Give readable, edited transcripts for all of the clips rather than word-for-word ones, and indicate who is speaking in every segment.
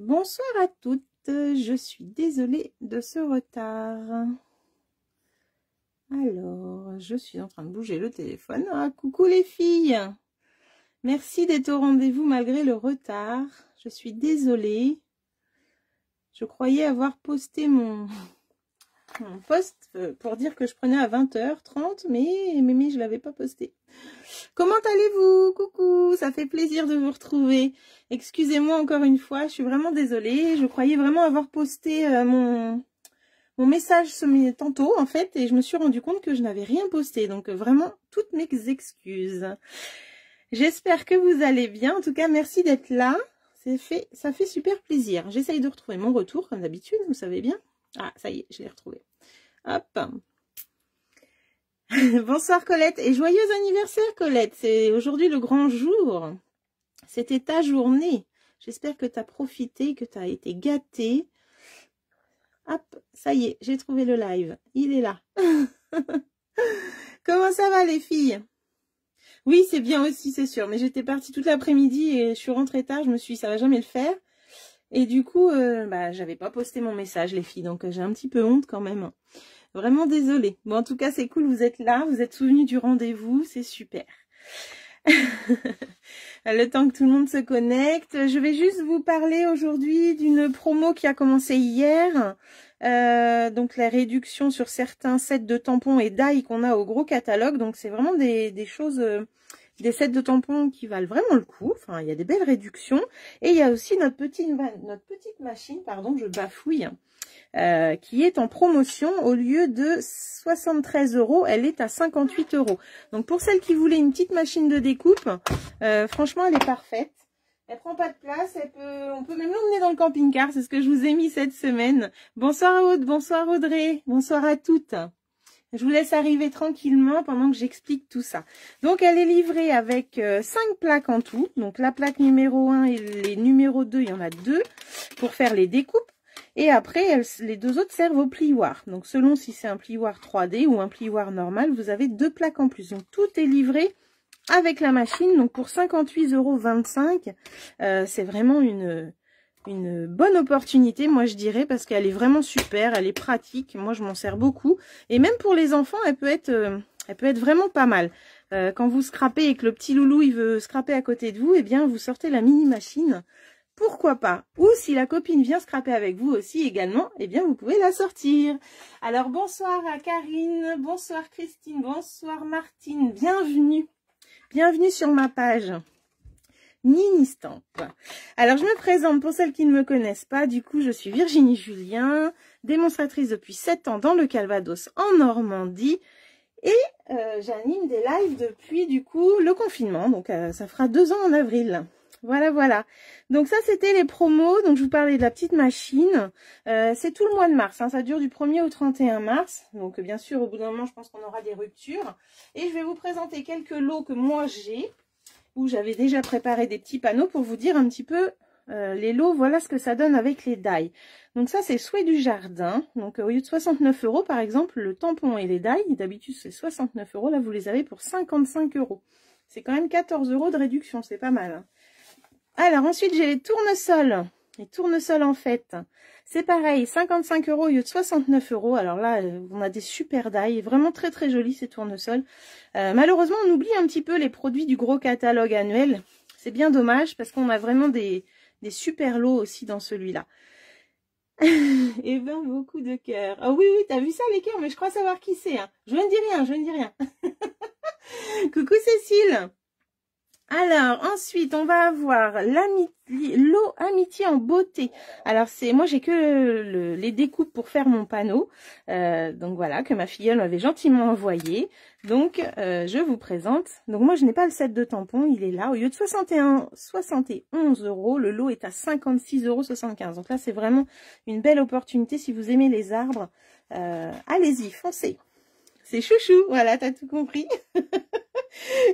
Speaker 1: Bonsoir à toutes, je suis désolée de ce retard. Alors, je suis en train de bouger le téléphone. Ah, coucou les filles! Merci d'être au rendez-vous malgré le retard. Je suis désolée. Je croyais avoir posté mon post pour dire que je prenais à 20h30, mais je ne l'avais pas posté. Comment allez-vous? Coucou, ça fait plaisir de vous retrouver. Excusez-moi encore une fois, je suis vraiment désolée. Je croyais vraiment avoir posté mon message tantôt en fait, et je me suis rendu compte que je n'avais rien posté. Donc vraiment, toutes mes excuses. J'espère que vous allez bien. En tout cas, merci d'être là. Ça fait super plaisir. J'essaye de retrouver mon retour, comme d'habitude, vous savez bien. Ah, ça y est, je l'ai retrouvé. Hop. Bonsoir Colette, et joyeux anniversaire Colette. C'est aujourd'hui le grand jour. C'était ta journée. J'espère que tu as profité, que tu as été gâtée. Hop, ça y est, j'ai trouvé le live. Il est là. Comment ça va les filles? Oui, c'est bien aussi, c'est sûr. Mais j'étais partie toute l'après-midi et je suis rentrée tard. Je me suis dit, ça va jamais le faire. Et du coup, j'avais pas posté mon message, les filles. Donc, j'ai un petit peu honte quand même. Vraiment désolée. Bon, en tout cas, c'est cool. Vous êtes là. Vous êtes souvenus du rendez-vous. C'est super. Le temps que tout le monde se connecte. Je vais juste vous parler aujourd'hui d'une promo qui a commencé hier. Donc, la réduction sur certains sets de tampons et d'ail qu'on a au gros catalogue. Donc, c'est vraiment des choses... des sets de tampons qui valent vraiment le coup. Enfin, il y a des belles réductions. Et il y a aussi notre petite machine, pardon, je bafouille, qui est en promotion. Au lieu de 73 €, elle est à 58 €. Donc, pour celles qui voulaient une petite machine de découpe, franchement, elle est parfaite. Elle prend pas de place. On peut même l'emmener dans le camping-car. C'est ce que je vous ai mis cette semaine. Bonsoir Aude, bonsoir Audrey, bonsoir à toutes. Je vous laisse arriver tranquillement pendant que j'explique tout ça. Donc, elle est livrée avec 5 plaques en tout. Donc, la plaque numéro 1 et les numéros 2, il y en a 2 pour faire les découpes. Et après, les deux autres servent au plioir. Donc, selon si c'est un plioir 3D ou un plioir normal, vous avez 2 plaques en plus. Donc, tout est livré avec la machine. Donc, pour 58,25 €, c'est vraiment une bonne opportunité, moi je dirais, parce qu'elle est vraiment super, elle est pratique, moi je m'en sers beaucoup, et même pour les enfants, elle peut être vraiment pas mal. Quand vous scrapez et que le petit loulou il veut scraper à côté de vous, eh bien vous sortez la mini machine, pourquoi pas. Ou si la copine vient scraper avec vous aussi également, eh bien vous pouvez la sortir. Alors bonsoir à Karine, bonsoir Christine, bonsoir Martine, bienvenue sur ma page Nini Stamp. Alors, je me présente pour celles qui ne me connaissent pas. Du coup, je suis Virginie Julien, démonstratrice depuis 7 ans dans le Calvados en Normandie. Et j'anime des lives depuis, du coup, le confinement. Donc, ça fera 2 ans en avril. Voilà, voilà. Donc, ça, c'était les promos. Donc, je vous parlais de la petite machine. C'est tout le mois de mars. Hein. Ça dure du 1er au 31 mars. Donc, bien sûr, au bout d'un moment, je pense qu'on aura des ruptures. Et je vais vous présenter quelques lots que moi, j'ai, où j'avais déjà préparé des petits panneaux pour vous dire un petit peu les lots, voilà ce que ça donne avec les die. Donc ça, c'est Souhait du jardin. Donc au lieu de 69 € par exemple, le tampon et les die, d'habitude c'est 69 €, là vous les avez pour 55 €. C'est quand même 14 € de réduction, c'est pas mal. Hein. Alors ensuite, j'ai les tournesols. Les tournesols en fait, c'est pareil, 55 € au lieu de 69 €. Alors là, on a des super die, vraiment très très jolis ces tournesols. Malheureusement, on oublie un petit peu les produits du gros catalogue annuel. C'est bien dommage parce qu'on a vraiment des super lots aussi dans celui-là. Et ben beaucoup de cœurs. Oh oui, oui, t'as vu ça les cœurs, mais je crois savoir qui c'est. Hein. Je ne dis rien, je ne dis rien. Coucou Cécile. Alors, ensuite, on va avoir l'eau amitié en beauté. Alors, moi, j'ai que les découpes pour faire mon panneau. Donc, voilà, que ma filleule m'avait gentiment envoyé. Donc, je vous présente. Donc, moi, je n'ai pas le set de tampons. Il est là. Au lieu de 71 €, le lot est à 56,75 €. Donc là, c'est vraiment une belle opportunité. Si vous aimez les arbres, allez-y, foncez. C'est chouchou. Voilà, t'as tout compris.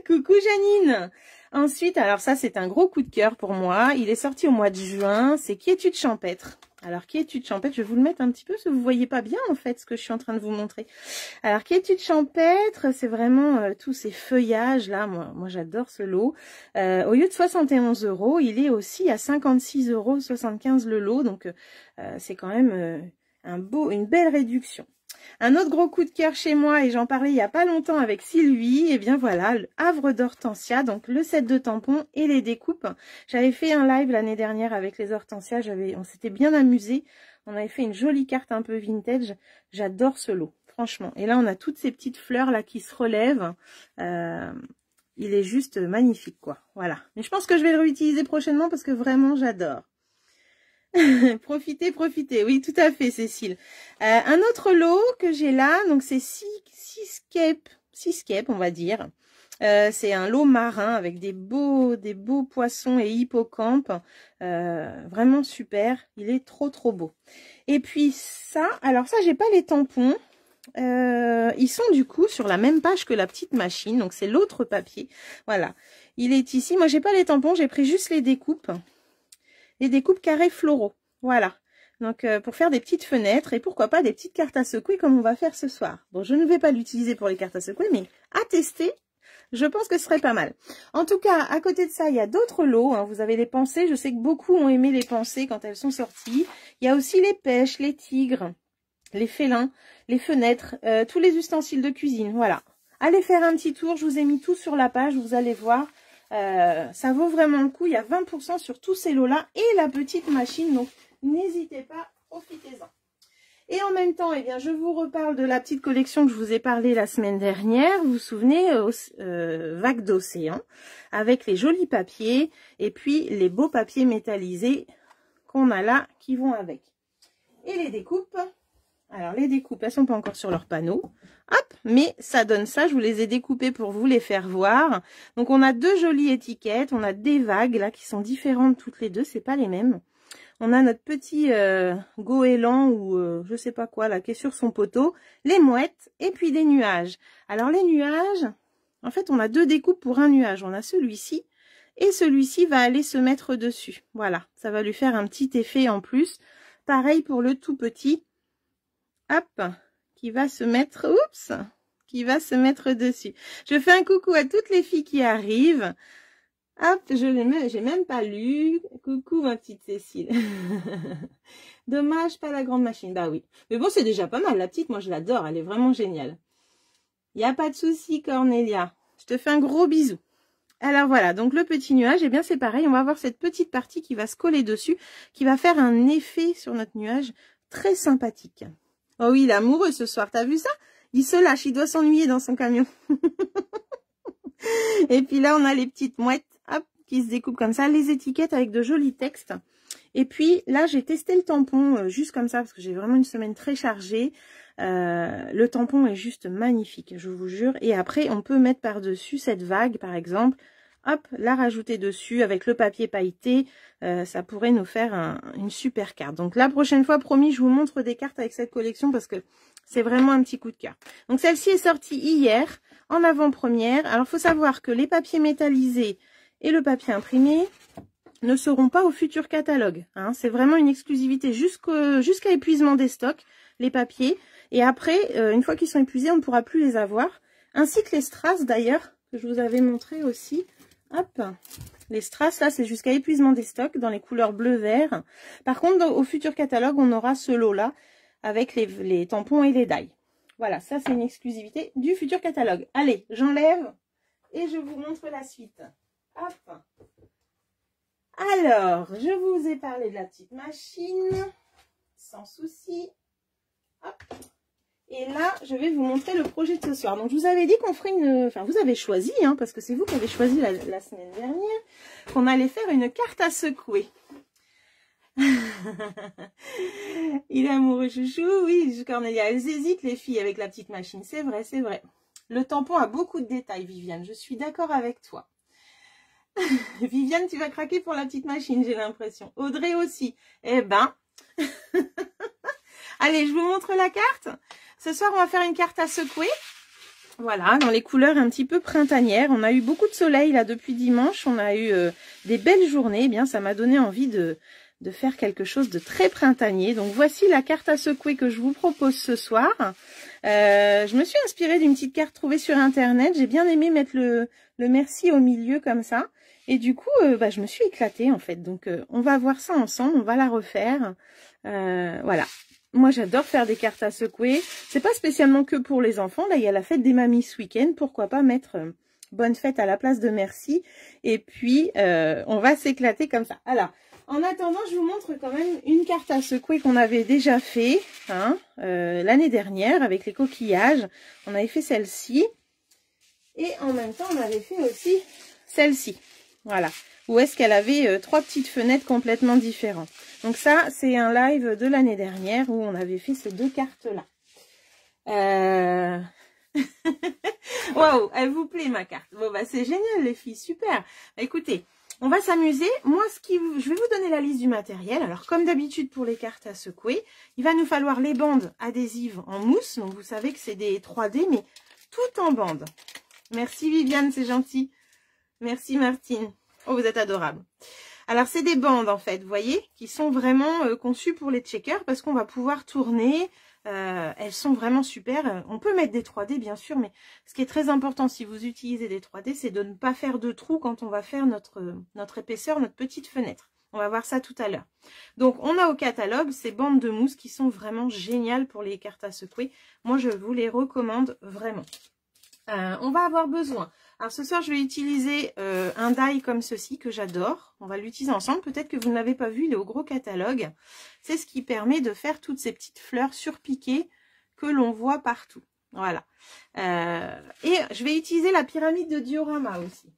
Speaker 1: Coucou Janine. Ensuite, alors ça, c'est un gros coup de cœur pour moi. Il est sorti au mois de juin. C'est Quiétude champêtre. Alors, quiétude champêtre, je vais vous le mettre un petit peu, parce que vous voyez pas bien, en fait, ce que je suis en train de vous montrer. Alors, quiétude champêtre, c'est vraiment tous ces feuillages-là. Moi j'adore ce lot. Au lieu de 71 €, il est aussi à 56,75 € le lot. Donc, c'est quand même une belle réduction. Un autre gros coup de cœur chez moi, et j'en parlais il n'y a pas longtemps avec Sylvie, et bien voilà, le havre d'hortensia, donc le set de tampons et les découpes. J'avais fait un live l'année dernière avec les hortensias, on s'était bien amusé. On avait fait une jolie carte un peu vintage. J'adore ce lot, franchement. Et là, on a toutes ces petites fleurs là qui se relèvent. Il est juste magnifique, quoi. Voilà. Mais je pense que je vais le réutiliser prochainement parce que vraiment, j'adore. Profitez, profitez. Oui, tout à fait, Cécile. Un autre lot que j'ai là, donc c'est Seascape, on va dire. C'est un lot marin avec des beaux poissons et hippocampes. Vraiment super. Il est trop beau. Et puis ça, alors ça, j'ai pas les tampons. Ils sont du coup sur la même page que la petite machine. Donc c'est l'autre papier. Voilà. Il est ici. Moi, j'ai pas les tampons. J'ai pris juste les découpes. Les découpes carrés floraux. Voilà. Donc, pour faire des petites fenêtres et pourquoi pas des petites cartes à secouer comme on va faire ce soir. Bon, je ne vais pas l'utiliser pour les cartes à secouer, mais à tester, je pense que ce serait pas mal. En tout cas, à côté de ça, il y a d'autres lots. Hein. Vous avez les pensées. Je sais que beaucoup ont aimé les pensées quand elles sont sorties. Il y a aussi les pêches, les tigres, les félins, les fenêtres, tous les ustensiles de cuisine. Voilà. Allez faire un petit tour. Je vous ai mis tout sur la page. Vous allez voir. Ça vaut vraiment le coup. Il y a 20% sur tous ces lots-là et la petite machine. Donc, n'hésitez pas, profitez-en. Et en même temps, eh bien, je vous reparle de la petite collection que je vous ai parlé la semaine dernière. Vous vous souvenez, Vague d'océan, avec les jolis papiers et puis les beaux papiers métallisés qu'on a là qui vont avec. Et les découpes. Alors, les découpes, elles sont pas encore sur leur panneau. Hop, mais ça donne ça. Je vous les ai découpées pour vous les faire voir. Donc, on a deux jolies étiquettes. On a des vagues, là, qui sont différentes toutes les deux. C'est pas les mêmes. On a notre petit goéland ou je sais pas quoi, là, qui est sur son poteau. Les mouettes et puis des nuages. Alors, les nuages, en fait, on a deux découpes pour un nuage. On a celui-ci et celui-ci va aller se mettre dessus. Voilà, ça va lui faire un petit effet en plus. Pareil pour le tout petit. Hop, qui va se mettre, qui va se mettre dessus. Je fais un coucou à toutes les filles qui arrivent. Hop, j'ai même pas lu. Coucou ma petite Cécile. Dommage, pas la grande machine. Bah oui. Mais bon, c'est déjà pas mal. La petite, moi je l'adore. Elle est vraiment géniale. Il n'y a pas de souci, Cornelia. Je te fais un gros bisou. Alors voilà, donc le petit nuage, eh bien c'est pareil. On va avoir cette petite partie qui va se coller dessus, qui va faire un effet sur notre nuage très sympathique. Oh oui, il est amoureux ce soir, t'as vu ça? Il se lâche, il doit s'ennuyer dans son camion. Et puis là, on a les petites mouettes, hop, qui se découpent comme ça, les étiquettes avec de jolis textes. Et puis là, j'ai testé le tampon juste comme ça, parce que j'ai vraiment une semaine très chargée. Le tampon est juste magnifique, je vous jure. Et après, on peut mettre par-dessus cette vague, par exemple. Hop, la rajouter dessus avec le papier pailleté. Ça pourrait nous faire une super carte. Donc la prochaine fois, promis, je vous montre des cartes avec cette collection parce que c'est vraiment un petit coup de cœur. Donc celle-ci est sortie hier, en avant-première. Alors il faut savoir que les papiers métallisés et le papier imprimé ne seront pas au futur catalogue. Hein. C'est vraiment une exclusivité jusqu'à épuisement des stocks, les papiers. Et après, une fois qu'ils sont épuisés, on ne pourra plus les avoir. Ainsi que les strass d'ailleurs, que je vous avais montré aussi. Hop, les strass, là, c'est jusqu'à épuisement des stocks dans les couleurs bleu-vert. Par contre, au futur catalogue, on aura ce lot-là avec les tampons et les die. Voilà, ça, c'est une exclusivité du futur catalogue. Allez, j'enlève et je vous montre la suite. Hop. Alors, je vous ai parlé de la petite machine, sans souci. Hop. Et là, je vais vous montrer le projet de ce soir. Donc, je vous avais dit qu'on ferait une... Enfin, vous avez choisi, hein, parce que c'est vous qui avez choisi la semaine dernière, qu'on allait faire une carte à secouer. Il est amoureux, chouchou. Oui, Cornelia, elles hésitent, les filles, avec la petite machine. C'est vrai, c'est vrai. Le tampon a beaucoup de détails, Viviane. Je suis d'accord avec toi. Viviane, tu vas craquer pour la petite machine, j'ai l'impression. Audrey aussi. Eh ben... Allez, je vous montre la carte. Ce soir, on va faire une carte à secouer. Voilà, dans les couleurs un petit peu printanières. On a eu beaucoup de soleil là depuis dimanche. On a eu des belles journées. Eh bien, ça m'a donné envie de de faire quelque chose de très printanier. Donc voici la carte à secouer que je vous propose ce soir. Je me suis inspirée d'une petite carte trouvée sur internet. J'ai bien aimé mettre le merci au milieu comme ça. Et du coup, je me suis éclatée en fait. Donc on va voir ça ensemble, on va la refaire. Voilà. Moi j'adore faire des cartes à secouer. C'est pas spécialement que pour les enfants. Là il y a la fête des mamies ce week-end. Pourquoi pas mettre bonne fête à la place de merci. Et puis on va s'éclater comme ça. Alors, en attendant, je vous montre quand même une carte à secouer qu'on avait déjà fait l'année dernière avec les coquillages. On avait fait celle-ci. Et en même temps, on avait fait aussi celle-ci. Voilà. Où est-ce qu'elle avait 3 petites fenêtres complètement différentes. Donc ça, c'est un live de l'année dernière où on avait fait ces 2 cartes-là. Waouh, elle vous plaît ma carte. Bon, c'est génial les filles, super. Écoutez, on va s'amuser. Moi, je vais vous donner la liste du matériel. Alors, comme d'habitude pour les cartes à secouer, il va nous falloir les bandes adhésives en mousse. Donc, vous savez que c'est des 3D, mais tout en bande. Merci Viviane, c'est gentil. Merci Martine. Oh, vous êtes adorable. Alors, c'est des bandes, en fait, vous voyez, qui sont vraiment conçues pour les checkers parce qu'on va pouvoir tourner. Elles sont vraiment super. On peut mettre des 3D, bien sûr, mais ce qui est très important si vous utilisez des 3D, c'est de ne pas faire de trous quand on va faire notre épaisseur, notre petite fenêtre. On va voir ça tout à l'heure. Donc, on a au catalogue ces bandes de mousse qui sont vraiment géniales pour les cartes à secouer. Moi, je vous les recommande vraiment. On va avoir besoin. Alors ce soir, je vais utiliser un die comme ceci que j'adore. On va l'utiliser ensemble. Peut-être que vous ne l'avez pas vu, il est au gros catalogue. C'est ce qui permet de faire toutes ces petites fleurs surpiquées que l'on voit partout. Voilà. Et je vais utiliser la pyramide de diorama aussi.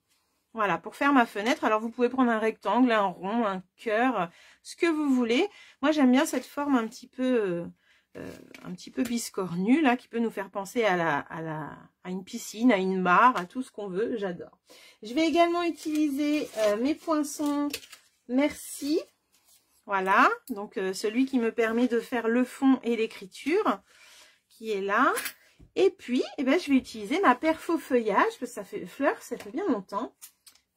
Speaker 1: Voilà, pour faire ma fenêtre. Alors vous pouvez prendre un rectangle, un rond, un cœur, ce que vous voulez. Moi, j'aime bien cette forme un petit peu biscornue là, qui peut nous faire penser à une piscine, à une mare, à tout ce qu'on veut. J'adore. Je vais également utiliser mes poinçons merci. Voilà, donc celui qui me permet de faire le fond et l'écriture qui est là. Et puis, je vais utiliser ma perfo feuillage, parce que ça fait bien longtemps,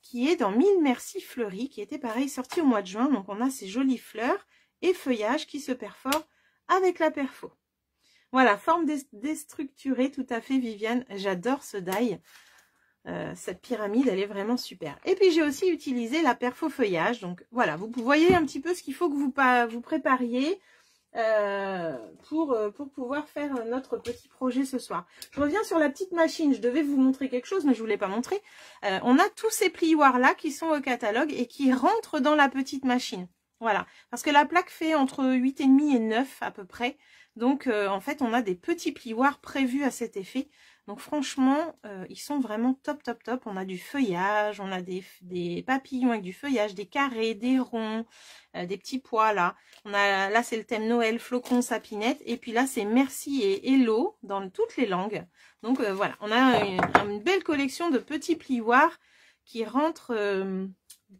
Speaker 1: qui est dans 1000 merci fleuris, qui était pareil sorti au mois de juin. Donc on a ces jolies fleurs et feuillages qui se perforent avec la perfo. Voilà, forme déstructurée, tout à fait Viviane. J'adore ce die. Cette pyramide, elle est vraiment super. Et puis j'ai aussi utilisé la perfo feuillage. Donc voilà, vous voyez un petit peu ce qu'il faut que vous prépariez pour pouvoir faire notre petit projet ce soir. Je reviens sur la petite machine. Je devais vous montrer quelque chose, mais je ne vous l'ai pas montré. On a tous ces plioirs là qui sont au catalogue et qui rentrent dans la petite machine. Voilà, parce que la plaque fait entre 8,5 et 9 à peu près. Donc, en fait, on a des petits plioirs prévus à cet effet. Donc, franchement, ils sont vraiment top, top, top. On a du feuillage, on a des papillons avec du feuillage, des carrés, des ronds, des petits pois, là. Là, c'est le thème Noël, flocon, sapinette. Et puis là, c'est merci et hello dans toutes les langues. Donc, voilà, on a une belle collection de petits plioirs qui rentrent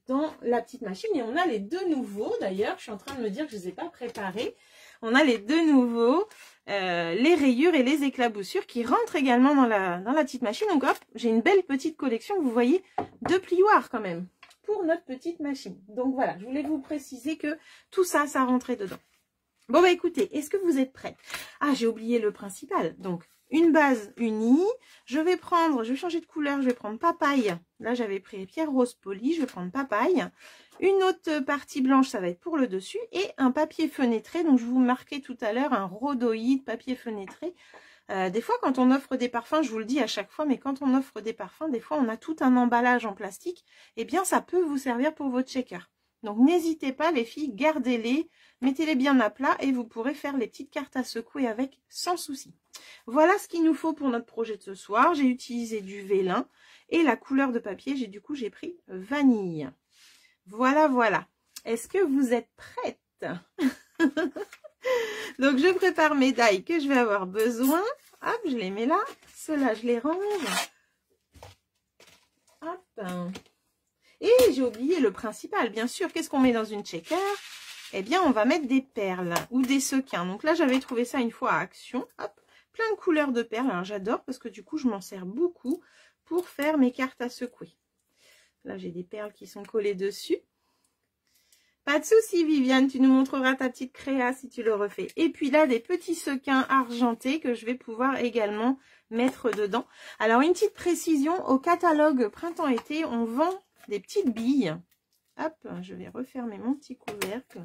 Speaker 1: dans la petite machine. Et on a les 2 nouveaux, d'ailleurs. Je suis en train de me dire que je ne les ai pas préparés. On a les 2 nouveaux, les rayures et les éclaboussures qui rentrent également dans la petite machine. Donc hop, j'ai une belle petite collection, vous voyez, de plioirs quand même, pour notre petite machine. Donc voilà, je voulais vous préciser que tout ça, ça rentrait dedans. Bon écoutez, est-ce que vous êtes prêts? Ah, j'ai oublié le principal. Donc, une base unie. Je vais changer de couleur, je vais prendre papaye. Là, j'avais pris pierre rose polie, je vais prendre papaye. Une autre partie blanche, ça va être pour le dessus. Et un papier fenêtré, donc je vous marquais tout à l'heure, un rhodoïde papier fenêtré. Des fois, quand on offre des parfums, je vous le dis à chaque fois, mais quand on offre des parfums, des fois, on a tout un emballage en plastique. Eh bien, ça peut vous servir pour votre shaker. Donc, n'hésitez pas, les filles, gardez-les, mettez-les bien à plat et vous pourrez faire les petites cartes à secouer avec sans souci. Voilà ce qu'il nous faut pour notre projet de ce soir. J'ai utilisé du vélin et la couleur de papier, j'ai pris vanille. Voilà, voilà. Est-ce que vous êtes prêtes? Donc, je prépare mes die que je vais avoir besoin. Hop, je les mets là. Ceux-là, je les range. Hop. Et j'ai oublié le principal, bien sûr. Qu'est-ce qu'on met dans une checker? Eh bien, on va mettre des perles ou des sequins. Donc là, j'avais trouvé ça une fois à Action. Hop, plein de couleurs de perles. Alors, j'adore parce que du coup, je m'en sers beaucoup pour faire mes cartes à secouer. Là, j'ai des perles qui sont collées dessus. Pas de souci, Viviane, tu nous montreras ta petite créa si tu le refais. Et puis là, des petits sequins argentés que je vais pouvoir également mettre dedans. Alors, une petite précision, au catalogue printemps-été, on vend des petites billes. Hop, je vais refermer mon petit couvercle.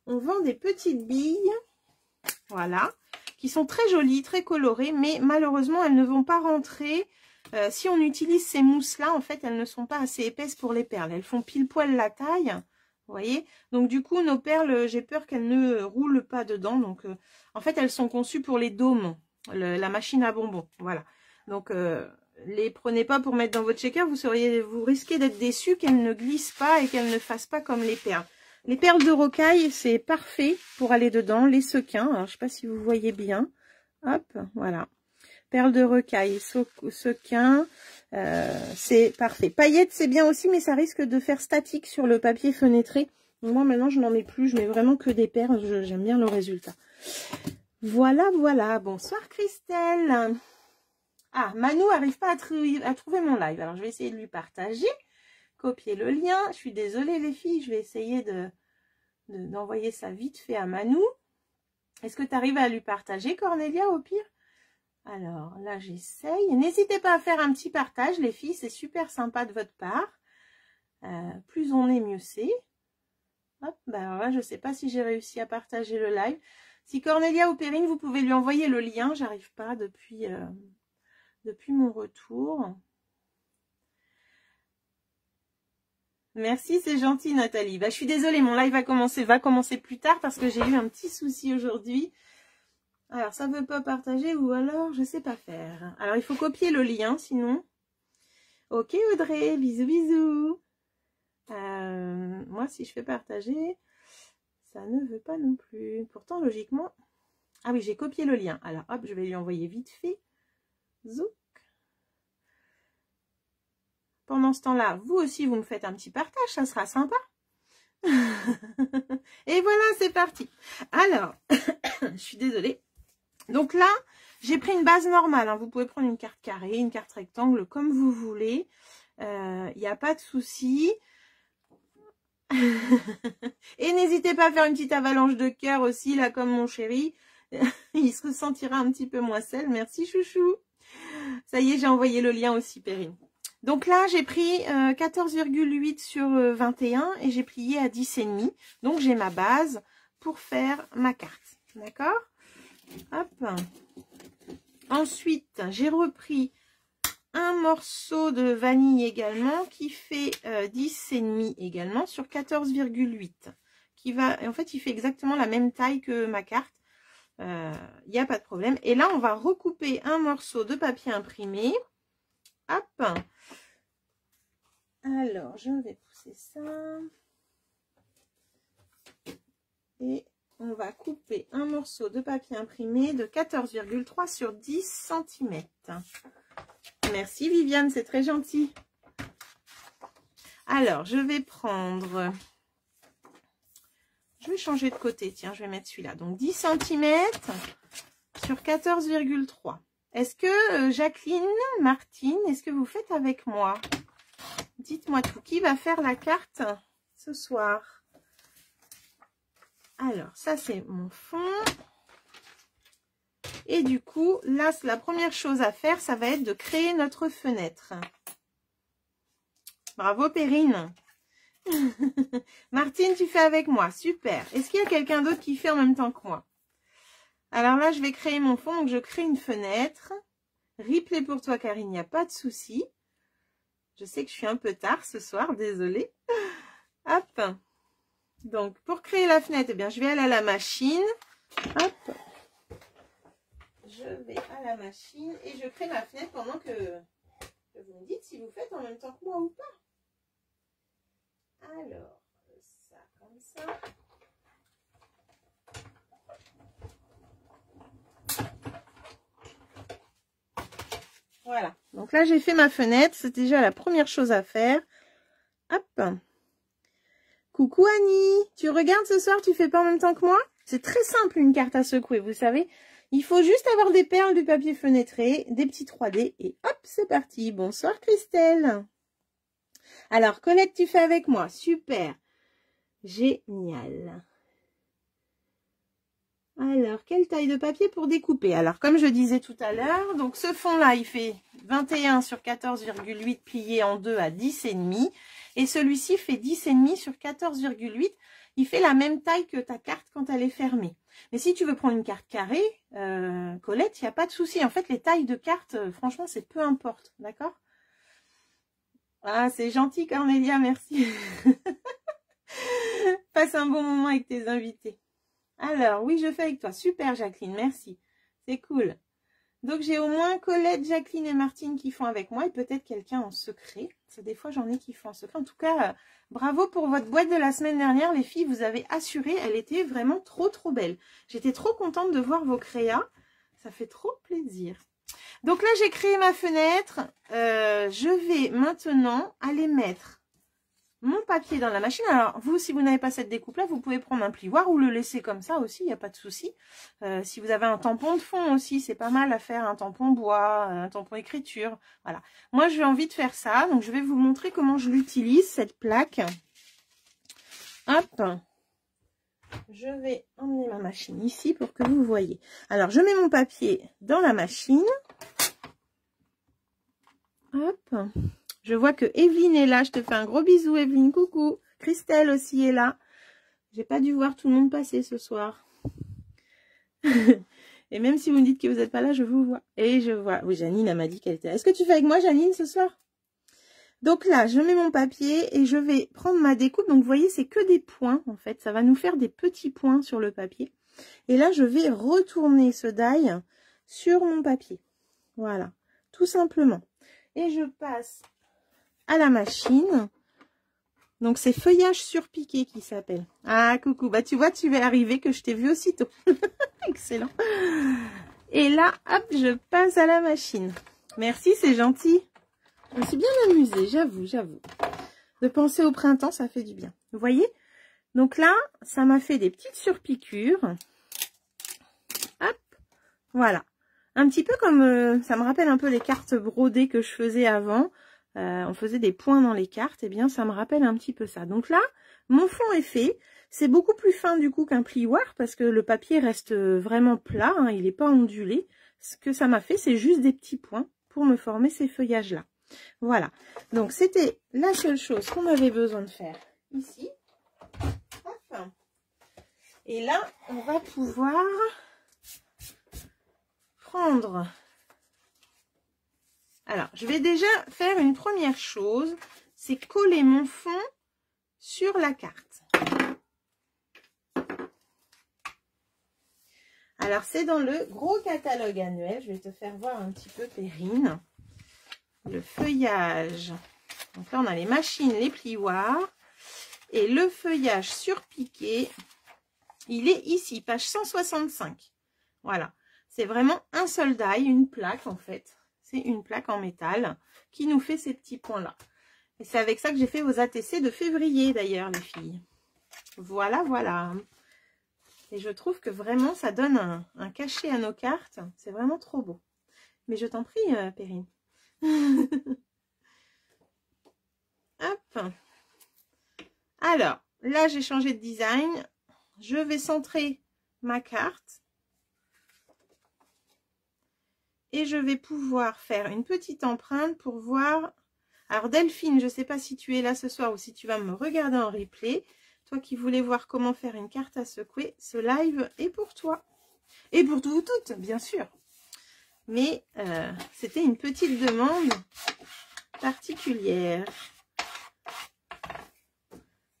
Speaker 1: On vend des petites billes, voilà, qui sont très jolies, très colorées, mais malheureusement, elles ne vont pas rentrer. Si on utilise ces mousses-là, en fait, elles ne sont pas assez épaisses pour les perles. Elles font pile poil la taille. Vous voyez, donc du coup nos perles, j'ai peur qu'elles ne roulent pas dedans. Donc en fait elles sont conçues pour les dômes, la machine à bonbons. Voilà. Donc les prenez pas pour mettre dans votre shaker. Vous risquez d'être déçus qu'elles ne glissent pas et qu'elles ne fassent pas comme les perles. Les perles de rocaille, c'est parfait pour aller dedans. Les sequins, alors je sais pas si vous voyez bien. Hop, voilà. Perles de rocaille, sequins. C'est parfait. Paillettes, c'est bien aussi, mais ça risque de faire statique sur le papier fenêtré. Moi, maintenant, je n'en mets plus. Je mets vraiment que des perles. J'aime bien le résultat. Voilà, voilà. Bonsoir, Christelle. Ah, Manu n'arrive pas à trouver mon live. Alors, je vais essayer de lui partager. Copier le lien. Je suis désolée, les filles. Je vais essayer d'envoyer ça vite fait à Manu. Est-ce que tu arrives à lui partager, Cornelia, au pire? Alors, là, j'essaye. N'hésitez pas à faire un petit partage, les filles. C'est super sympa de votre part. Plus on est, mieux c'est. Hop, ben alors là, je ne sais pas si j'ai réussi à partager le live. Si Cornelia ou Perrine, vous pouvez lui envoyer le lien. J'arrive pas depuis mon retour. Merci, c'est gentil, Nathalie. Bah, je suis désolée, mon live va commencer plus tard parce que j'ai eu un petit souci aujourd'hui. Alors, ça ne veut pas partager ou alors je sais pas faire. Alors, il faut copier le lien, sinon. Ok, Audrey, bisous, bisous. Moi, si je fais partager, ça ne veut pas non plus. Pourtant, logiquement... Ah oui, j'ai copié le lien. Alors, hop, je vais lui envoyer vite fait. Zouk. Pendant ce temps-là, vous aussi, vous me faites un petit partage, ça sera sympa. Et voilà, c'est parti. Alors, je suis désolée. Donc là, j'ai pris une base normale. Hein. Vous pouvez prendre une carte carrée, une carte rectangle, comme vous voulez. Il n'y a pas de souci. Et n'hésitez pas à faire une petite avalanche de cœur aussi, là, comme mon chéri. Il se ressentira un petit peu moins seul. Merci, chouchou. Ça y est, j'ai envoyé le lien aussi, Perrine. Donc là, j'ai pris 14,8 sur 21 et j'ai plié à 10,5. Donc, j'ai ma base pour faire ma carte. D'accord ? Hop. Ensuite, j'ai repris un morceau de vanille également qui fait 10,5 également sur 14,8. En fait, il fait exactement la même taille que ma carte. Il n'y a pas de problème. Et là, on va recouper un morceau de papier imprimé. Hop. Alors, je vais pousser ça. Et on va couper un morceau de papier imprimé de 14,3 sur 10 cm. Merci Viviane, c'est très gentil. Alors, je vais prendre... Je vais changer de côté, tiens, je vais mettre celui-là. Donc 10 cm sur 14,3. Est-ce que Jacqueline, Martine, est-ce que vous faites avec moi? Dites-moi tout. Qui va faire la carte ce soir? Alors, ça c'est mon fond. Et du coup, là, la première chose à faire, ça va être de créer notre fenêtre. Bravo Perrine. Martine, tu fais avec moi. Super. Est-ce qu'il y a quelqu'un d'autre qui fait en même temps que moi? Alors là, je vais créer mon fond. Donc, je crée une fenêtre. Replay pour toi, Karine, il n'y a pas de souci. Je sais que je suis un peu tard ce soir, désolée. Hop. Donc, pour créer la fenêtre, eh bien, je vais aller à la machine. Hop. Je vais à la machine et je crée ma fenêtre pendant que vous me dites si vous faites en même temps que moi ou pas. Alors, ça comme ça. Voilà. Donc là, j'ai fait ma fenêtre. C'est déjà la première chose à faire. Hop. Coucou Annie. Tu regardes ce soir, tu fais pas en même temps que moi? C'est très simple une carte à secouer, vous savez. Il faut juste avoir des perles, du papier fenêtré, des petits 3D et hop, c'est parti. Bonsoir Christelle. Alors, Colette, tu fais avec moi. Super. Génial. Alors, quelle taille de papier pour découper? Alors, comme je disais tout à l'heure, donc ce fond-là, il fait 21 sur 14,8 plié en 2 à 10,5. Et celui-ci fait 10,5 sur 14,8. Il fait la même taille que ta carte quand elle est fermée. Mais si tu veux prendre une carte carrée, Colette, il n'y a pas de souci. En fait, les tailles de cartes, franchement, c'est peu importe. D'accord? Ah, c'est gentil, Cornelia, merci. Passe un bon moment avec tes invités. Alors, oui, je fais avec toi. Super, Jacqueline, merci. C'est cool. Donc, j'ai au moins Colette, Jacqueline et Martine qui font avec moi et peut-être quelqu'un en secret. Parce que des fois, j'en ai qui font en secret. En tout cas, bravo pour votre boîte de la semaine dernière. Les filles, vous avez assuré. Elle était vraiment trop, trop belle. J'étais trop contente de voir vos créas. Ça fait trop plaisir. Donc là, j'ai créé ma fenêtre. Je vais maintenant aller mettre mon papier dans la machine. Alors, vous, si vous n'avez pas cette découpe-là, vous pouvez prendre un plioir ou le laisser comme ça aussi, il n'y a pas de souci. Si vous avez un tampon de fond aussi, c'est pas mal à faire, un tampon bois, un tampon écriture. Voilà. Moi, j'ai envie de faire ça, donc je vais vous montrer comment je l'utilise, cette plaque. Hop. Je vais emmener ma machine ici pour que vous voyez. Alors, je mets mon papier dans la machine. Hop. Je vois que Evelyne est là. Je te fais un gros bisou, Evelyne. Coucou. Christelle aussi est là. J'ai pas dû voir tout le monde passer ce soir. Et même si vous me dites que vous n'êtes pas là, je vous vois. Et je vois. Oui, Janine, elle m'a dit qu'elle était là. Est-ce que tu fais avec moi, Janine, ce soir? Donc là, je mets mon papier et je vais prendre ma découpe. Donc, vous voyez, c'est que des points, en fait. Ça va nous faire des petits points sur le papier. Et là, je vais retourner ce die sur mon papier. Voilà. Tout simplement. Et je passe à la machine. Donc, c'est feuillage surpiqué qui s'appelle. Ah, coucou. Bah, tu vois, tu vas arriver que je t'ai vu aussitôt. Excellent. Et là, hop, je passe à la machine. Merci, c'est gentil. Je me suis bien amusée, j'avoue. De penser au printemps, ça fait du bien. Vous voyez? Donc là, ça m'a fait des petites surpiqûres. Hop, voilà. Un petit peu comme, ça me rappelle un peu les cartes brodées que je faisais avant. On faisait des points dans les cartes. Eh bien, ça me rappelle un petit peu ça. Donc là, mon fond est fait. C'est beaucoup plus fin du coup qu'un plioir parce que le papier reste vraiment plat. Hein, il n'est pas ondulé. Ce que ça m'a fait, c'est juste des petits points pour me former ces feuillages-là. Voilà. Donc, c'était la seule chose qu'on avait besoin de faire ici. Hop. Et là, on va pouvoir prendre... Alors, je vais déjà faire une première chose, c'est coller mon fond sur la carte. Alors, c'est dans le gros catalogue annuel. Je vais te faire voir un petit peu, Perrine. Le feuillage. Donc là, on a les machines, les plioirs. Et le feuillage surpiqué, il est ici, page 165. Voilà. C'est vraiment un seul die, une plaque en fait. C'est une plaque en métal qui nous fait ces petits points-là. Et c'est avec ça que j'ai fait vos ATC de février d'ailleurs, les filles. Voilà, voilà. Et je trouve que vraiment, ça donne un cachet à nos cartes. C'est vraiment trop beau. Mais je t'en prie, Perrine. Hop. Alors, là, j'ai changé de design. Je vais centrer ma carte. Et je vais pouvoir faire une petite empreinte pour voir. Alors Delphine, je ne sais pas si tu es là ce soir ou si tu vas me regarder en replay. Toi qui voulais voir comment faire une carte à secouer, ce live est pour toi. Et pour vous toutes, bien sûr. Mais c'était une petite demande particulière.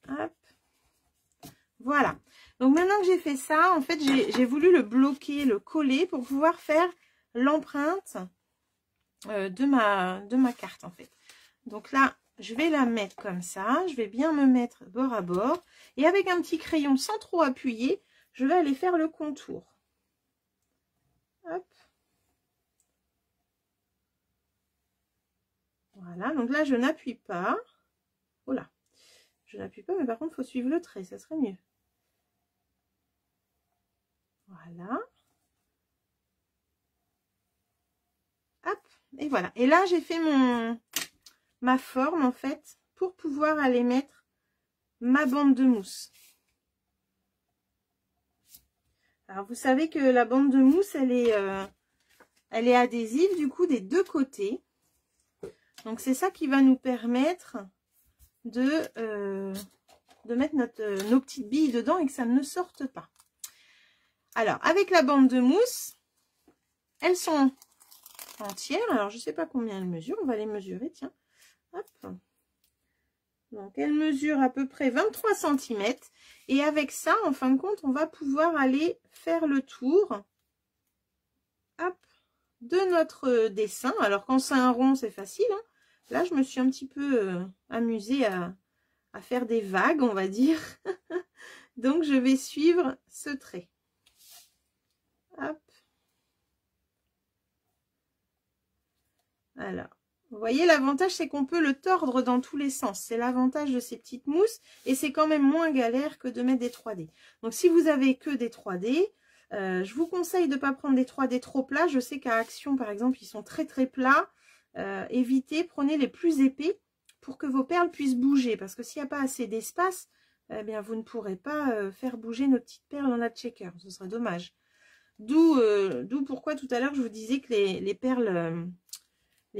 Speaker 1: Hop. Voilà. Donc maintenant que j'ai fait ça, en fait, j'ai voulu le bloquer, le coller pour pouvoir faire l'empreinte de ma carte en fait. Donc là, je vais la mettre comme ça. Je vais bien me mettre bord à bord. Et avec un petit crayon sans trop appuyer, je vais aller faire le contour. Hop. Voilà, donc là, je n'appuie pas. Oh là, je n'appuie pas, mais par contre, il faut suivre le trait, ça serait mieux. Voilà. Hop, et voilà. Et là, j'ai fait ma forme, en fait, pour pouvoir aller mettre ma bande de mousse. Alors, vous savez que la bande de mousse, elle est adhésive, du coup, des deux côtés. Donc, c'est ça qui va nous permettre de mettre nos petites billes dedans et que ça ne sorte pas. Alors, avec la bande de mousse, elles sont entières. Alors, je ne sais pas combien elles mesurent. On va les mesurer, tiens. Hop. Donc, elles mesurent à peu près 23 cm. Et avec ça, en fin de compte, on va pouvoir aller faire le tour, hop, de notre dessin. Alors, quand c'est un rond, c'est facile, hein. Là, je me suis un petit peu amusée à faire des vagues, on va dire. Donc, je vais suivre ce trait. Hop. Alors, vous voyez, l'avantage, c'est qu'on peut le tordre dans tous les sens. C'est l'avantage de ces petites mousses. Et c'est quand même moins galère que de mettre des 3D. Donc, si vous avez que des 3D, je vous conseille de ne pas prendre des 3D trop plats. Je sais qu'à Action, par exemple, ils sont très très plats. Évitez, prenez les plus épais pour que vos perles puissent bouger. Parce que s'il n'y a pas assez d'espace, eh bien, vous ne pourrez pas faire bouger nos petites perles dans la checker. Ce serait dommage. D'où pourquoi tout à l'heure, je vous disais que les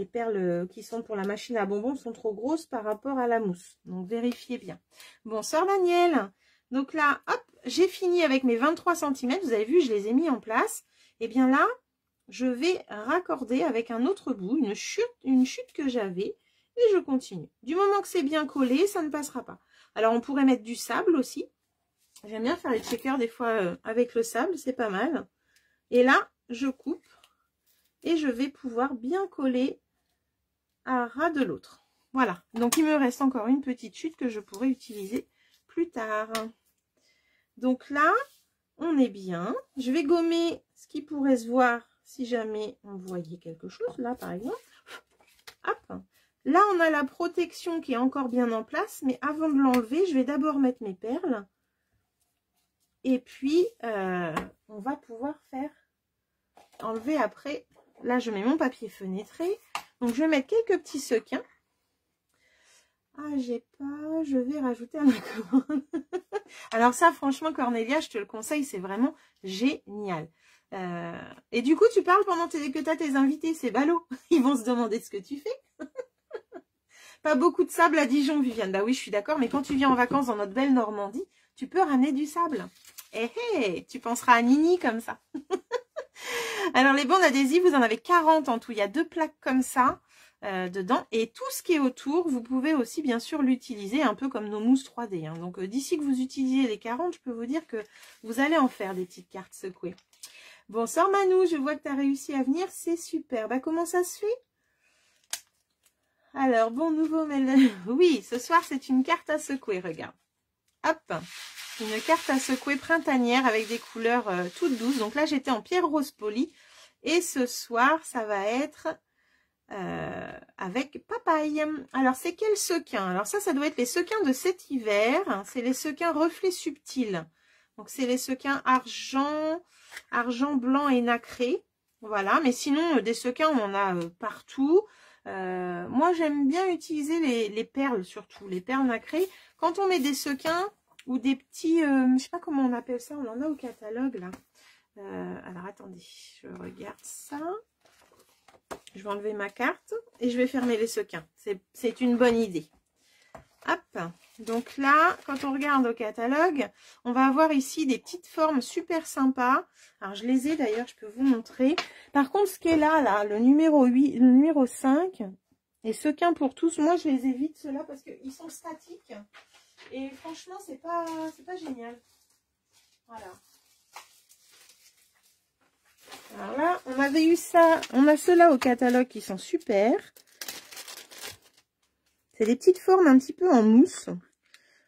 Speaker 1: perles qui sont pour la machine à bonbons sont trop grosses par rapport à la mousse. Donc, vérifiez bien. Bon, sœur Danielle. Donc là, hop, j'ai fini avec mes 23 cm. Vous avez vu, je les ai mis en place. Et bien là, je vais raccorder avec un autre bout, une chute que j'avais. Et je continue. Du moment que c'est bien collé, ça ne passera pas. Alors, on pourrait mettre du sable aussi. J'aime bien faire les checkers des fois avec le sable, c'est pas mal. Et là, je coupe. Et je vais pouvoir bien coller à ras de l'autre. Voilà. Donc, il me reste encore une petite chute que je pourrais utiliser plus tard. Donc là, on est bien. Je vais gommer ce qui pourrait se voir si jamais on voyait quelque chose. Là, par exemple. Hop. Là, on a la protection qui est encore bien en place. Mais avant de l'enlever, je vais d'abord mettre mes perles. Et puis, on va pouvoir faire enlever après. Là, je mets mon papier fenêtré. Donc, je vais mettre quelques petits sequins. Ah, j'ai pas... Je vais rajouter à ma commande. Alors ça, franchement, Cornelia, je te le conseille, c'est vraiment génial. Et du coup, tu parles pendant que tu as tes invités. C'est ballot. Ils vont se demander ce que tu fais. Pas beaucoup de sable à Dijon, Viviane. Bah oui, je suis d'accord. Mais quand tu viens en vacances dans notre belle Normandie, tu peux ramener du sable. Eh, hey, tu penseras à Nini comme ça. Alors, les bandes adhésives, vous en avez 40 en tout. Il y a 2 plaques comme ça dedans. Et tout ce qui est autour, vous pouvez aussi, bien sûr, l'utiliser un peu comme nos mousses 3D. Hein. Donc, d'ici que vous utilisez les 40, je peux vous dire que vous allez en faire des petites cartes secouées. Bon, sœur Manou, je vois que tu as réussi à venir. C'est super. Bah, comment ça se fait? Alors, bon, nouveau mail. Oui, ce soir, c'est une carte à secouer. Regarde. Hop. Une carte à secouer printanière avec des couleurs toutes douces. Donc là, j'étais en pierre rose polie. Et ce soir, ça va être avec papaye. Alors, c'est quel sequin? Alors ça doit être les sequins de cet hiver. C'est les sequins reflets subtils. Donc, c'est les sequins argent blanc et nacré. Voilà. Mais sinon, des sequins, on en a partout. Moi, j'aime bien utiliser les perles, surtout. Les perles nacrées. Quand on met des sequins... ou des petits, je sais pas comment on appelle ça, on en a au catalogue là. Alors attendez, je regarde ça. Je vais enlever ma carte et je vais fermer les sequins. C'est une bonne idée. Hop, donc là, quand on regarde au catalogue, on va avoir ici des petites formes super sympas. Alors je les ai d'ailleurs, je peux vous montrer. Par contre, ce qui est là, le numéro 8, le numéro 5, et sequins pour tous, moi je les évite ceux-là parce qu'ils sont statiques. Et franchement, c'est pas génial. Voilà. Alors là, on avait eu ça. On a ceux-là au catalogue qui sont super. C'est des petites formes un petit peu en mousse.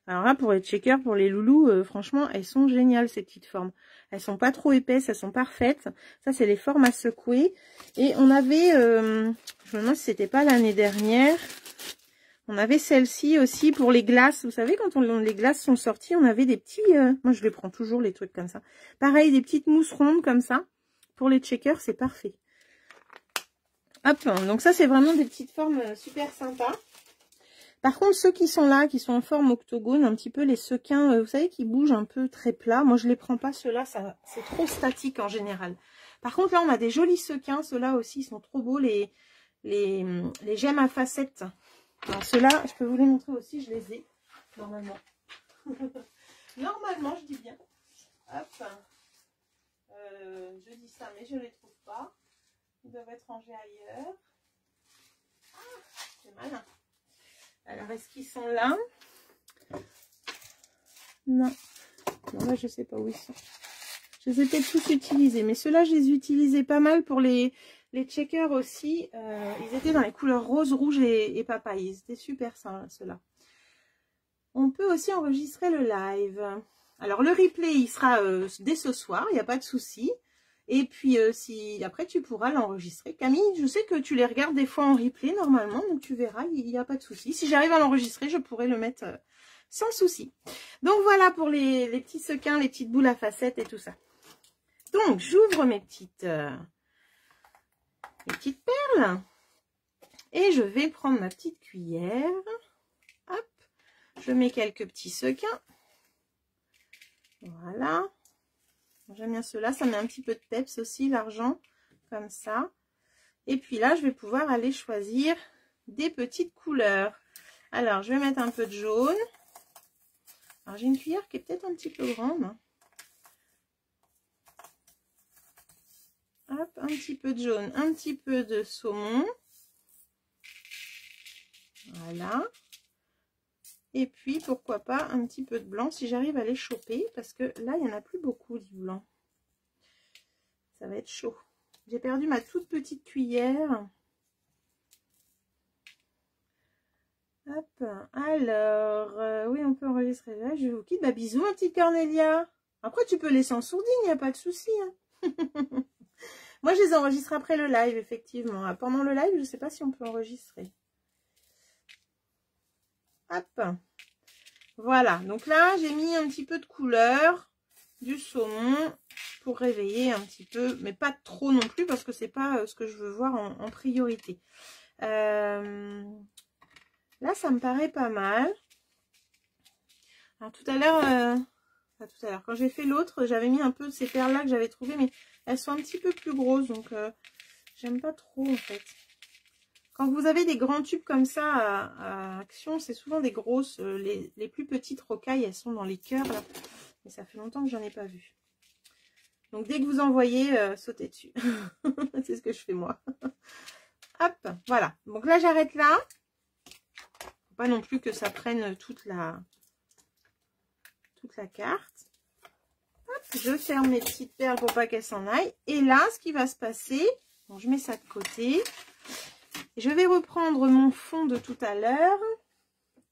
Speaker 1: Alors là, pour les checkers, pour les loulous, franchement, elles sont géniales, ces petites formes. Elles sont pas trop épaisses, elles sont parfaites. Ça, c'est les formes à secouer. Et on avait, je me demande si c'était pas l'année dernière... On avait celle-ci aussi pour les glaces. Vous savez, quand les glaces sont sorties, on avait des petits... moi, je les prends toujours, les trucs comme ça. Pareil, des petites mousses rondes comme ça. Pour les checkers, c'est parfait. Hop, donc ça, c'est vraiment des petites formes super sympas. Par contre, ceux qui sont là, qui sont en forme octogone, un petit peu les sequins, vous savez, qui bougent un peu très plat. Moi, je les prends pas, ceux-là, c'est trop statique en général. Par contre, là, on a des jolis sequins. Ceux-là aussi, ils sont trop beaux, les gemmes à facettes. Alors, ceux-là, je peux vous les montrer aussi, je les ai, normalement. Normalement, je dis bien. Hop. Je dis ça, mais je ne les trouve pas. Ils doivent être rangés ailleurs. Ah, c'est malin. Alors, est-ce qu'ils sont là? Non. Non, là, je sais pas où ils sont. Je les ai peut-être tous utilisés. Mais ceux-là, je les utilisais pas mal pour les checkers aussi. Ils étaient dans les couleurs rose, rouge et papaye. C'était super ça, ceux-là. On peut aussi enregistrer le live. Alors, le replay, il sera dès ce soir. Il n'y a pas de souci. Et puis, si après, tu pourras l'enregistrer. Camille, je sais que tu les regardes des fois en replay, normalement. Donc, tu verras, il n'y a pas de souci. Si j'arrive à l'enregistrer, je pourrai le mettre sans souci. Donc, voilà pour les petits sequins, les petites boules à facettes et tout ça. Donc, j'ouvre mes petites perles. Et je vais prendre ma petite cuillère. Hop. Je mets quelques petits sequins. Voilà. J'aime bien ceux-là, ça met un petit peu de peps aussi, l'argent, comme ça. Et puis là, je vais pouvoir aller choisir des petites couleurs. Alors, je vais mettre un peu de jaune. Alors, j'ai une cuillère qui est peut-être un petit peu grande. Hop, un petit peu de jaune, un petit peu de saumon. Voilà. Et puis, pourquoi pas, un petit peu de blanc si j'arrive à les choper. Parce que là, il n'y en a plus beaucoup du blanc. Ça va être chaud. J'ai perdu ma toute petite cuillère. Hop. Alors, oui, on peut enregistrer là. Je vous quitte. Bah, bisous, ma petite Cornelia. Après, tu peux laisser en sourdine, il n'y a pas de souci. Hein. Moi, je les enregistre après le live, effectivement. Pendant le live, je ne sais pas si on peut enregistrer. Hop. Voilà, donc là, j'ai mis un petit peu de couleur, du saumon, pour réveiller un petit peu, mais pas trop non plus, parce que c'est pas ce que je veux voir en priorité. Là, ça me paraît pas mal. Alors, tout à l'heure, quand j'ai fait l'autre, j'avais mis un peu de ces perles-là que j'avais trouvées, mais elles sont un petit peu plus grosses, donc j'aime pas trop, en fait. Quand vous avez des grands tubes comme ça à Action, c'est souvent des grosses. Les plus petites rocailles, elles sont dans les cœurs, là. Mais ça fait longtemps que j'en ai pas vu. Donc, dès que vous en voyez, sautez dessus. C'est ce que je fais, moi. Hop, voilà. Donc là, j'arrête là. Faut pas non plus que ça prenne toute la carte. Hop, je ferme mes petites perles pour pas qu'elles s'en aillent. Et là, ce qui va se passer, bon, je mets ça de côté. Je vais reprendre mon fond de tout à l'heure.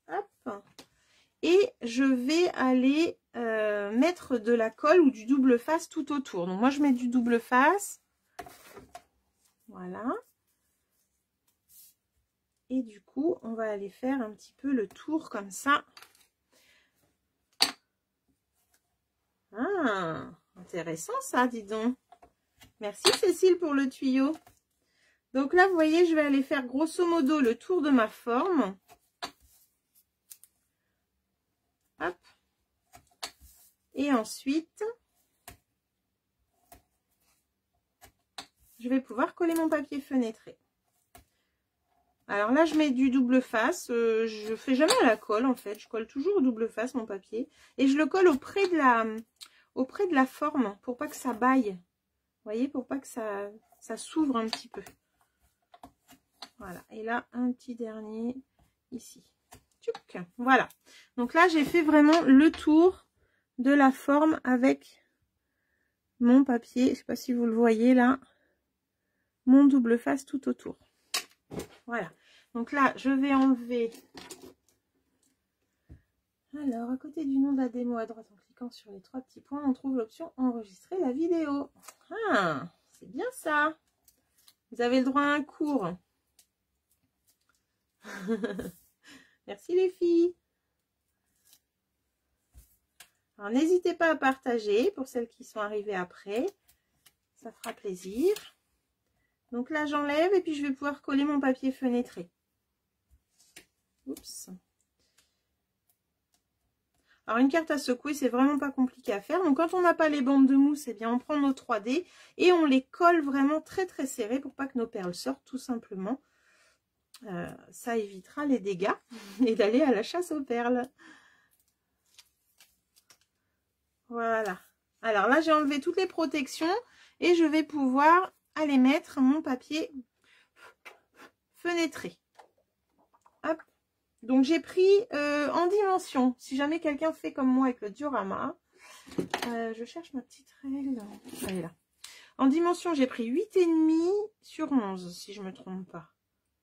Speaker 1: Hop. Et je vais aller mettre de la colle ou du double face tout autour. Donc moi, je mets du double face. Voilà. Et du coup, on va aller faire un petit peu le tour comme ça. Ah, intéressant ça, dis donc. Merci Cécile pour le tuyau. Donc là, vous voyez, je vais aller faire grosso modo le tour de ma forme. Hop. Et ensuite, je vais pouvoir coller mon papier fenêtré. Alors là, je mets du double face. Je fais jamais à la colle, en fait. Je colle toujours au double face, mon papier. Et je le colle auprès de la forme, pour pas que ça baille. Vous voyez, pour pas que ça s'ouvre un petit peu. Voilà. Et là, un petit dernier ici. Tchouk. Voilà. Donc là, j'ai fait vraiment le tour de la forme avec mon papier. Je ne sais pas si vous le voyez là. Mon double face tout autour. Voilà. Donc là, je vais enlever. Alors, à côté du nom de la démo, à droite, en cliquant sur les 3 petits points, on trouve l'option enregistrer la vidéo. Ah, c'est bien ça. Vous avez le droit à un cours. Merci les filles. Alors, n'hésitez pas à partager pour celles qui sont arrivées après. Ça fera plaisir. Donc là, j'enlève et puis je vais pouvoir coller mon papier fenêtré. Oups. Alors, une carte à secouer, c'est vraiment pas compliqué à faire. Donc, quand on n'a pas les bandes de mousse, eh bien, on prend nos 3D et on les colle vraiment très très serrés pour pas que nos perles sortent, tout simplement. Ça évitera les dégâts et d'aller à la chasse aux perles. Voilà. Alors là, j'ai enlevé toutes les protections et je vais pouvoir aller mettre mon papier fenêtré. Hop. Donc, j'ai pris en dimension. Si jamais quelqu'un fait comme moi avec le diorama, je cherche ma petite règle. Elle est là. En dimension, j'ai pris 8,5 sur 11, si je ne me trompe pas.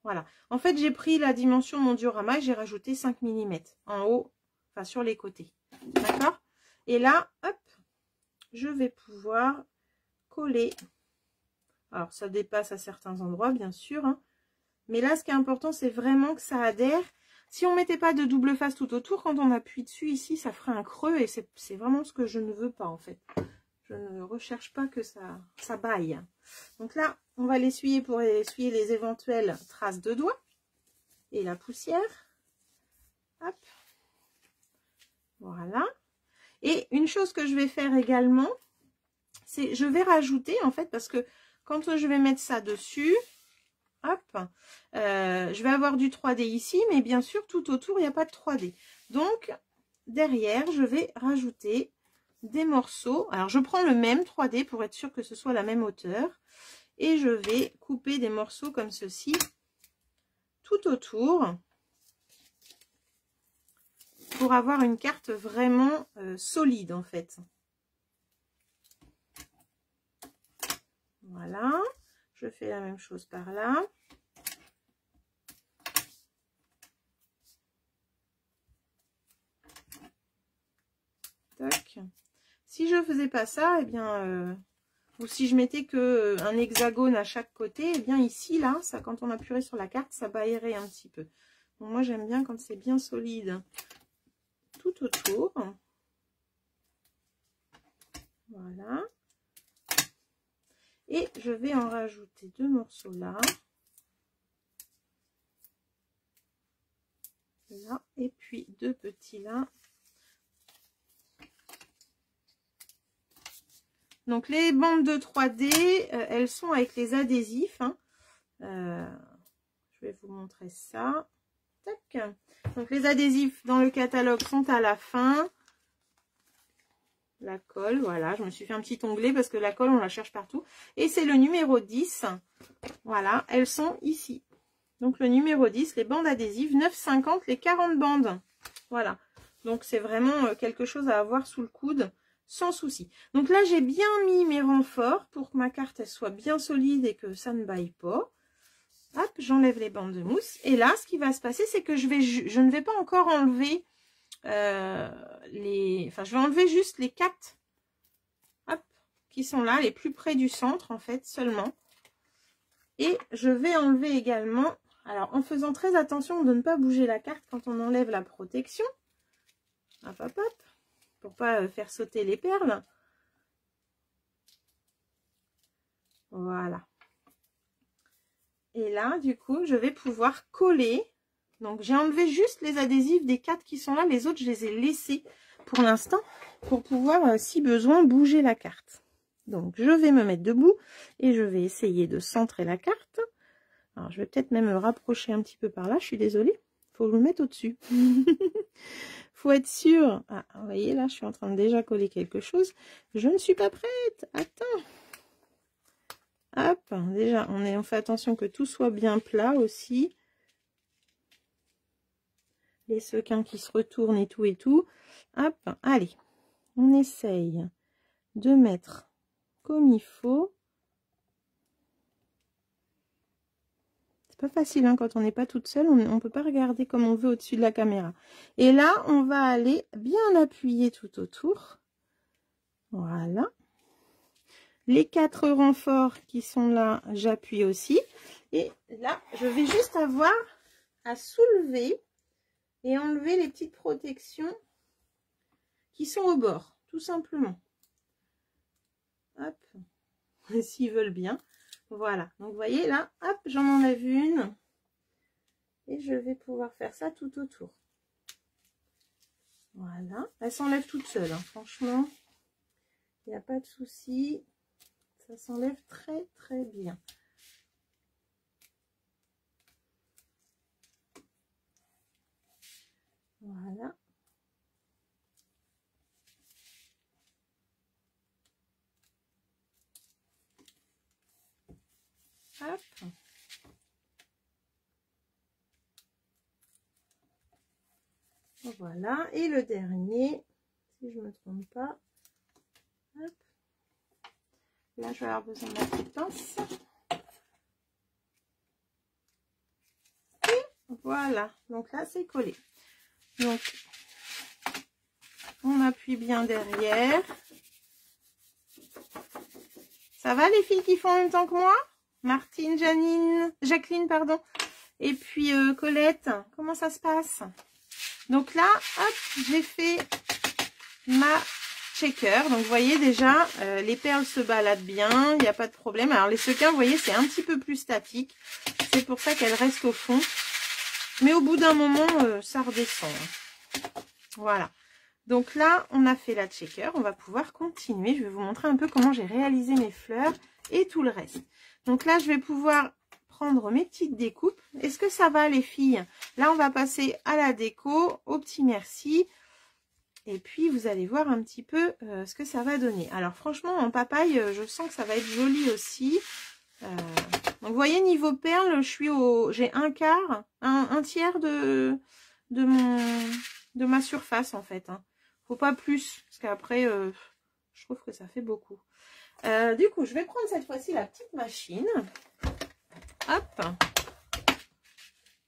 Speaker 1: Voilà. En fait, j'ai pris la dimension de mon diorama et j'ai rajouté 5 mm en haut, enfin sur les côtés. D'accord? Et là, hop, je vais pouvoir coller. Alors, ça dépasse à certains endroits, bien sûr. Hein. Mais là, ce qui est important, c'est vraiment que ça adhère. Si on ne mettait pas de double face tout autour, quand on appuie dessus, ici, ça ferait un creux. Et c'est vraiment ce que je ne veux pas, en fait. Je ne recherche pas que ça baille. Donc là, on va l'essuyer pour essuyer les éventuelles traces de doigts et la poussière. Hop. Voilà. Et une chose que je vais faire également, c'est je vais rajouter, en fait, parce que quand je vais mettre ça dessus, hop, je vais avoir du 3D ici, mais bien sûr, tout autour, il n'y a pas de 3D. Donc, derrière, je vais rajouter des morceaux. Alors, je prends le même 3D pour être sûr que ce soit la même hauteur. Et je vais couper des morceaux comme ceci tout autour pour avoir une carte vraiment solide en fait. Voilà, je fais la même chose par là. Tac. Si je faisais pas ça, eh bien, ou si je mettais que un hexagone à chaque côté, eh bien ici, là, ça, quand on appuierait sur la carte, ça baillerait un petit peu. Donc moi, j'aime bien quand c'est bien solide tout autour. Voilà. Et je vais en rajouter 2 morceaux là. Là. Et puis 2 petits là. Donc les bandes de 3D, elles sont avec les adhésifs. Hein. Je vais vous montrer ça. Tac. Donc les adhésifs dans le catalogue sont à la fin. La colle, voilà, je me suis fait un petit onglet parce que la colle, on la cherche partout. Et c'est le numéro 10. Voilà, elles sont ici. Donc le numéro 10, les bandes adhésives, 9,50 les 40 bandes. Voilà, donc c'est vraiment quelque chose à avoir sous le coude, sans souci. Donc là, j'ai bien mis mes renforts pour que ma carte elle soit bien solide et que ça ne baille pas. Hop, j'enlève les bandes de mousse. Et là, ce qui va se passer, c'est que je ne vais pas encore enlever je vais enlever juste les 4 hop, qui sont là, les plus près du centre, en fait, seulement. Et je vais enlever également, alors en faisant très attention de ne pas bouger la carte quand on enlève la protection. Hop, hop, hop, pour pas faire sauter les perles. Voilà. Et là, du coup, je vais pouvoir coller. Donc, j'ai enlevé juste les adhésifs des 4 qui sont là. Les autres, je les ai laissés pour l'instant pour pouvoir, si besoin, bouger la carte. Donc, je vais me mettre debout et je vais essayer de centrer la carte. Alors, je vais peut-être même me rapprocher un petit peu par là. Je suis désolée. Il faut que je me mette au-dessus. Faut être sûr. Ah, vous voyez, là, je suis en train de déjà coller quelque chose. Je ne suis pas prête. Attends. Hop, déjà, on fait attention que tout soit bien plat aussi. Les sequins qui se retournent et tout et tout. Hop, allez, on essaye de mettre comme il faut. C'est pas facile hein, quand on n'est pas toute seule, on ne peut pas regarder comme on veut au-dessus de la caméra. Et là, on va aller bien appuyer tout autour. Voilà. Les 4 renforts qui sont là, j'appuie aussi. Et là, je vais juste avoir à soulever et enlever les petites protections qui sont au bord, tout simplement. Hop, s'ils veulent bien. Voilà, donc vous voyez là, hop, j'en enlève une. Et je vais pouvoir faire ça tout autour. Voilà. Elle s'enlève toute seule, hein. Franchement, il n'y a pas de souci. Ça s'enlève très très bien. Voilà. Hop. Voilà. Et le dernier, si je ne me trompe pas. Hop. Là, je vais avoir besoin de ma petite pince. Et voilà. Donc là, c'est collé. Donc, on appuie bien derrière. Ça va les filles qui font en même temps que moi? Martine, Janine, Jacqueline, pardon. Et puis Colette, comment ça se passe? Donc là, hop, j'ai fait ma checker. Donc vous voyez déjà, les perles se baladent bien, il n'y a pas de problème. Alors les sequins, vous voyez, c'est un petit peu plus statique. C'est pour ça qu'elles restent au fond. Mais au bout d'un moment, ça redescend. Voilà. Donc là, on a fait la checker. On va pouvoir continuer. Je vais vous montrer un peu comment j'ai réalisé mes fleurs et tout le reste. Donc là, je vais pouvoir prendre mes petites découpes. Est-ce que ça va les filles? Là, on va passer à la déco, au petit merci. Et puis, vous allez voir un petit peu ce que ça va donner. Alors franchement, en papaye, je sens que ça va être joli aussi. Donc vous voyez, niveau perles, j'ai un quart, un tiers de ma surface en fait. Hein. Faut pas plus, parce qu'après, je trouve que ça fait beaucoup. Du coup, je vais prendre cette fois-ci la petite machine. Hop.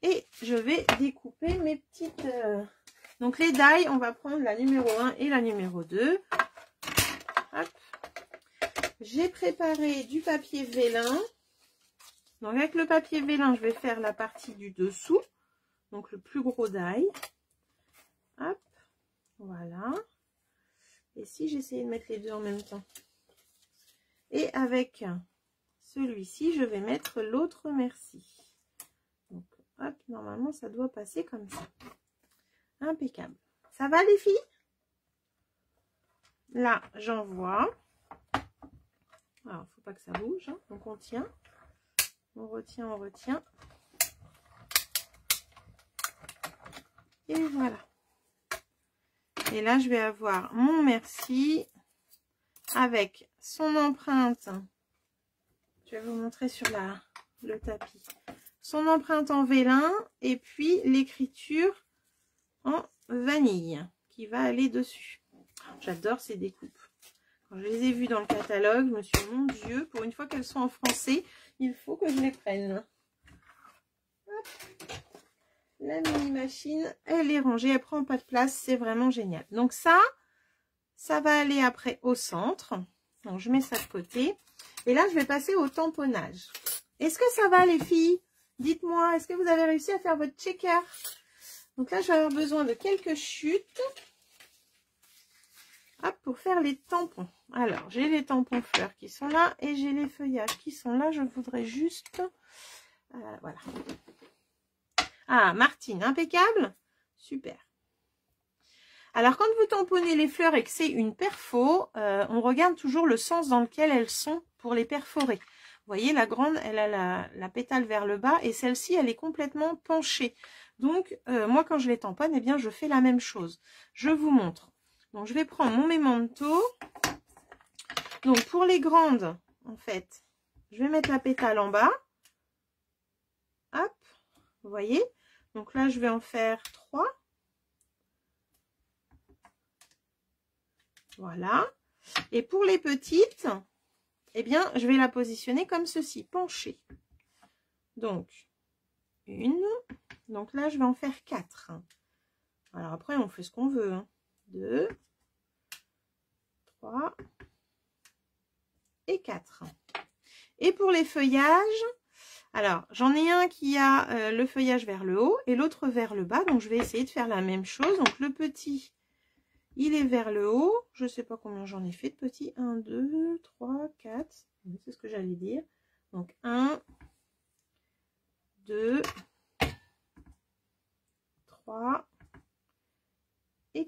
Speaker 1: Et je vais découper mes petites... Donc les die, on va prendre la numéro 1 et la numéro 2. Hop. J'ai préparé du papier vélin. Donc avec le papier vélin, je vais faire la partie du dessous. Donc le plus gros die. Hop. Voilà. Et si j'essayais de mettre les deux en même temps. Et avec celui-ci, je vais mettre l'autre merci. Donc, hop, normalement, ça doit passer comme ça. Impeccable. Ça va, les filles? Là, j'envoie. Alors, faut pas que ça bouge. Hein. Donc, on tient. On retient, on retient. Et voilà. Et là, je vais avoir mon merci avec son empreinte. Je vais vous montrer sur le tapis. Son empreinte en vélin et puis l'écriture en vanille qui va aller dessus. J'adore ces découpes. Quand je les ai vues dans le catalogue, je me suis dit, mon Dieu, pour une fois qu'elles sont en français, il faut que je les prenne. Hop. La mini machine, elle est rangée, elle prend pas de place, c'est vraiment génial. Donc ça va aller après au centre. Donc je mets ça de côté. Et là, je vais passer au tamponnage. Est-ce que ça va les filles? Dites-moi, est-ce que vous avez réussi à faire votre checker? Donc là, je vais avoir besoin de quelques chutes. Hop, pour faire les tampons. Alors, j'ai les tampons fleurs qui sont là et j'ai les feuillages qui sont là. Je voudrais juste... voilà. Ah, Martine, impeccable. Super. Alors, quand vous tamponnez les fleurs et que c'est une perfo, on regarde toujours le sens dans lequel elles sont pour les perforer. Vous voyez, la grande, elle a la pétale vers le bas et celle-ci, elle est complètement penchée. Donc, moi, quand je les tamponne, eh bien, je fais la même chose. Je vous montre. Donc, je vais prendre mon memento. Donc, pour les grandes, en fait, je vais mettre la pétale en bas. Hop, vous voyez. Donc là, je vais en faire 3. Voilà. Et pour les petites, eh bien, je vais la positionner comme ceci, penchée. Donc, une. Donc là, je vais en faire 4. Alors après, on fait ce qu'on veut. Hein. 2, 3 et 4. Et pour les feuillages, alors, j'en ai un qui a le feuillage vers le haut et l'autre vers le bas. Donc, je vais essayer de faire la même chose. Donc, le petit, il est vers le haut. Je ne sais pas combien j'en ai fait de petits. 1, 2, 3, 4. C'est ce que j'allais dire. Donc, 1, 2,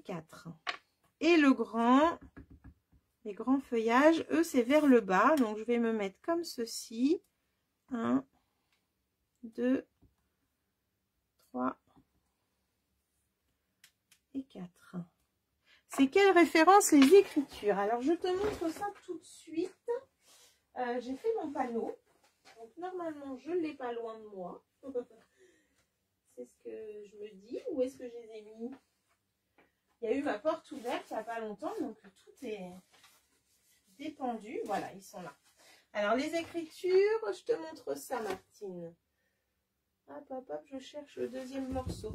Speaker 1: 4. Et le grand, les grands feuillages, eux, c'est vers le bas. Donc, je vais me mettre comme ceci. 1, 2, 3 et 4. C'est quelle référence les écritures? Alors, je te montre ça tout de suite. J'ai fait mon panneau. Donc, normalement, je ne l'ai pas loin de moi. C'est ce que je me dis. Où est-ce que je les ai mis? Il y a eu ma porte ouverte il n'y a pas longtemps. Donc, tout est dépendu. Voilà, ils sont là. Alors, les écritures, je te montre ça, Martine. Hop, hop, hop, je cherche le deuxième morceau.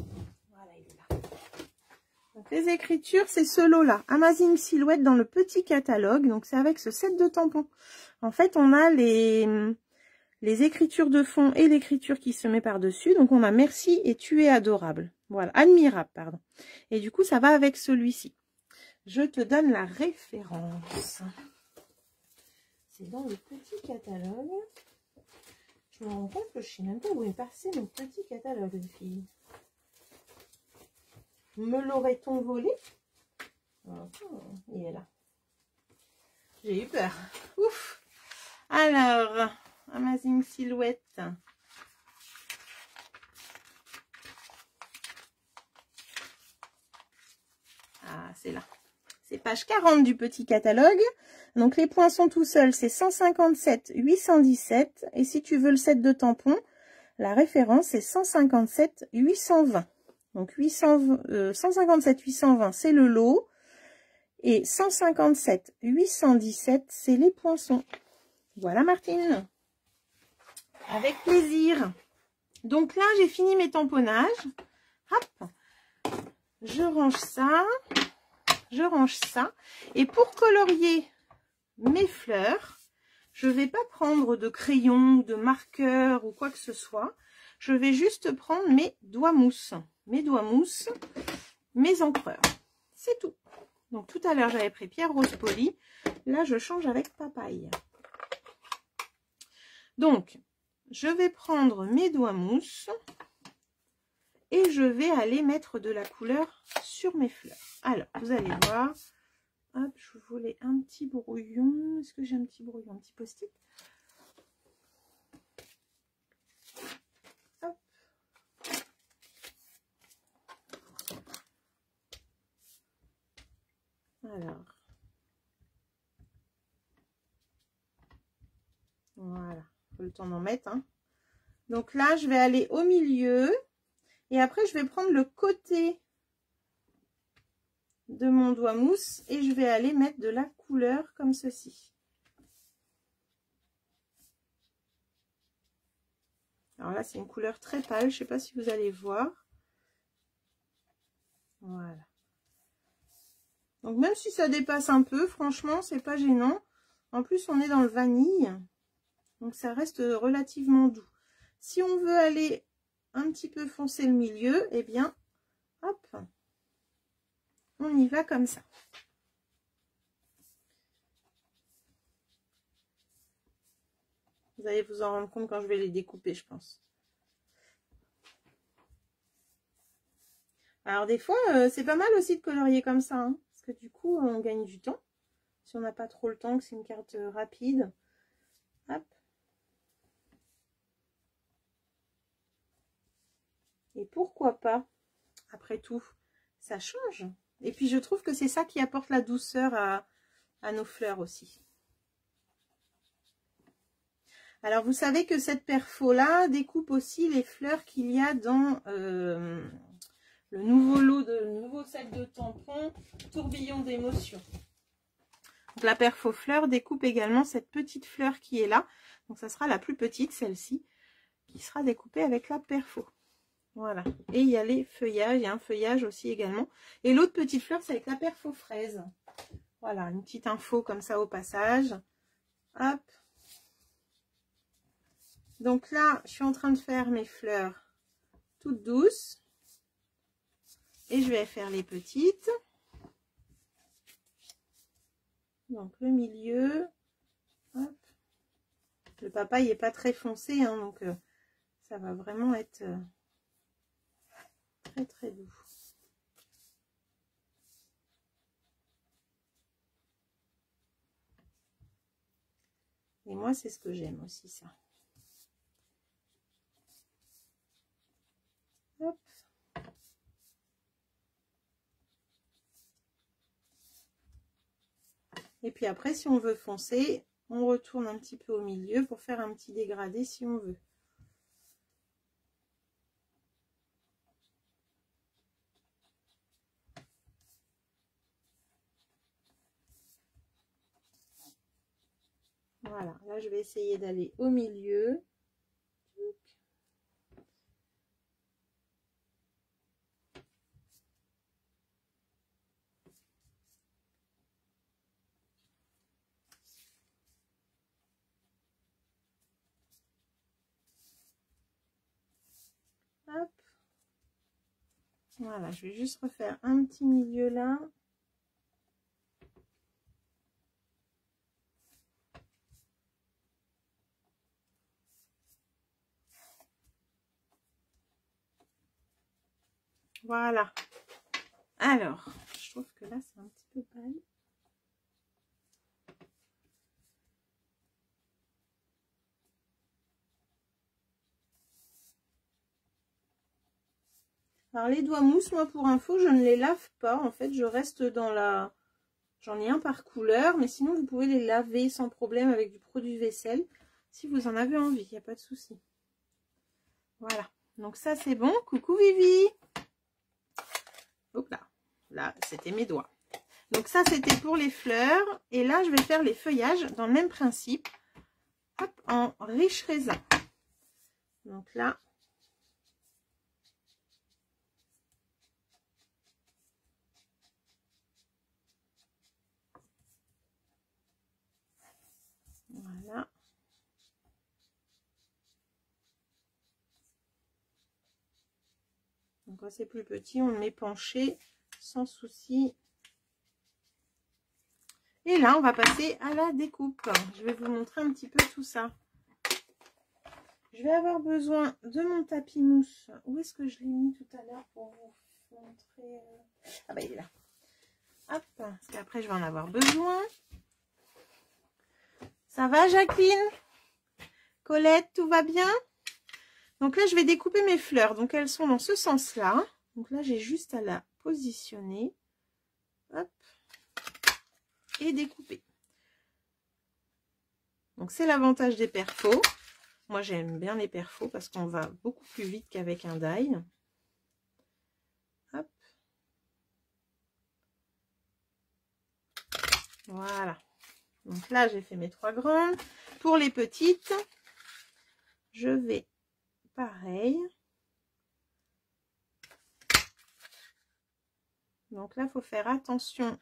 Speaker 1: Voilà, il est là. Donc, les écritures, c'est ce lot-là. Amazing Silhouette dans le petit catalogue. Donc, c'est avec ce set de tampons. En fait, on a les écritures de fond et l'écriture qui se met par-dessus. Donc, on a merci et tu es adorable. Voilà, admirable, pardon. Et du coup, ça va avec celui-ci. Je te donne la référence. C'est dans le petit catalogue. Je me rends compte que je ne sais même pas où est passé mon petit catalogue, les filles. Me l'aurait-on volé? Il est là. J'ai eu peur. Ouf. Alors, Amazing Silhouette. Ah, c'est là. C'est page 40 du petit catalogue. Donc, les poinçons tout seuls, c'est 157 817. Et si tu veux le set de tampons, la référence, c'est 157 820. Donc, 157 820, c'est le lot. Et 157 817, c'est les poinçons. Voilà, Martine. Avec plaisir. Donc là, j'ai fini mes tamponnages. Hop. Je range ça. Je range ça. Et pour colorier mes fleurs, je ne vais pas prendre de crayon, de marqueur ou quoi que ce soit. Je vais juste prendre mes doigts mousse. Mes doigts mousse, mes encreurs. C'est tout. Donc tout à l'heure, j'avais pris Pierre Rose Poli. Là, je change avec Papaye. Donc, je vais prendre mes doigts mousse et je vais aller mettre de la couleur sur mes fleurs. Alors, vous allez voir. Hop, je voulais un petit brouillon. Est-ce que j'ai un petit brouillon, un petit post-it? Hop. Alors. Voilà. Faut le temps d'en mettre. Hein. Donc là, je vais aller au milieu. Et après, je vais prendre le côté de mon doigt mousse et je vais aller mettre de la couleur comme ceci. Alors là, c'est une couleur très pâle. Je ne sais pas si vous allez voir. Voilà. Donc, même si ça dépasse un peu, franchement, c'est pas gênant. En plus, on est dans le vanille. Donc, ça reste relativement doux. Si on veut aller un petit peu foncer le milieu, eh bien, hop, on y va comme ça. Vous allez vous en rendre compte quand je vais les découper, je pense. Alors, des fois, c'est pas mal aussi de colorier comme ça, hein, parce que du coup, on gagne du temps. Si on n'a pas trop le temps, que c'est une carte rapide. Hop. Et pourquoi pas, après tout, ça change. Et puis, je trouve que c'est ça qui apporte la douceur à nos fleurs aussi. Alors, vous savez que cette perfo-là découpe aussi les fleurs qu'il y a dans le nouveau set de tampons tourbillon d'émotions. La perfo fleur découpe également cette petite fleur qui est là. Donc, ça sera la plus petite, celle-ci, qui sera découpée avec la perfo. Voilà. Et il y a les feuillages, il y a un feuillage aussi également. Et l'autre petite fleur, c'est avec la perfo fraise. Voilà, une petite info comme ça au passage. Hop. Donc là, je suis en train de faire mes fleurs toutes douces. Et je vais faire les petites. Donc le milieu. Hop. Le papaye n'est pas très foncé, hein, donc ça va vraiment être très très doux. Et moi, c'est ce que j'aime aussi, ça. Hop. Et puis après, si on veut foncer, on retourne un petit peu au milieu pour faire un petit dégradé si on veut. Voilà, là je vais essayer d'aller au milieu. Hop. Voilà, je vais juste refaire un petit milieu là. Voilà. Alors, je trouve que là, c'est un petit peu pâle. Alors, les doigts mousse, moi, pour info, je ne les lave pas. En fait, je reste dans la... J'en ai un par couleur, mais sinon, vous pouvez les laver sans problème avec du produit vaisselle. Si vous en avez envie, il n'y a pas de souci. Voilà. Donc, ça, c'est bon. Coucou, Vivi. Hop là. Là, c'était mes doigts. Donc, ça, c'était pour les fleurs. Et là, je vais faire les feuillages dans le même principe. Hop, en riche raisin. Donc là... Voilà. Donc quand c'est plus petit, on le met penché sans souci. Et là, on va passer à la découpe. Je vais vous montrer un petit peu tout ça. Je vais avoir besoin de mon tapis mousse. Où est-ce que je l'ai mis tout à l'heure pour vous montrer? Ah bah il est là. Hop, parce qu'après je vais en avoir besoin. Ça va, Jacqueline? Colette, tout va bien? Donc là, je vais découper mes fleurs. Donc elles sont dans ce sens-là. Donc là, j'ai juste à la positionner. Hop. Et découper. Donc c'est l'avantage des perfos. Moi, j'aime bien les perfos parce qu'on va beaucoup plus vite qu'avec un die. Hop. Voilà. Donc là, j'ai fait mes 3 grandes. Pour les petites, je vais pareil. Donc là, il faut faire attention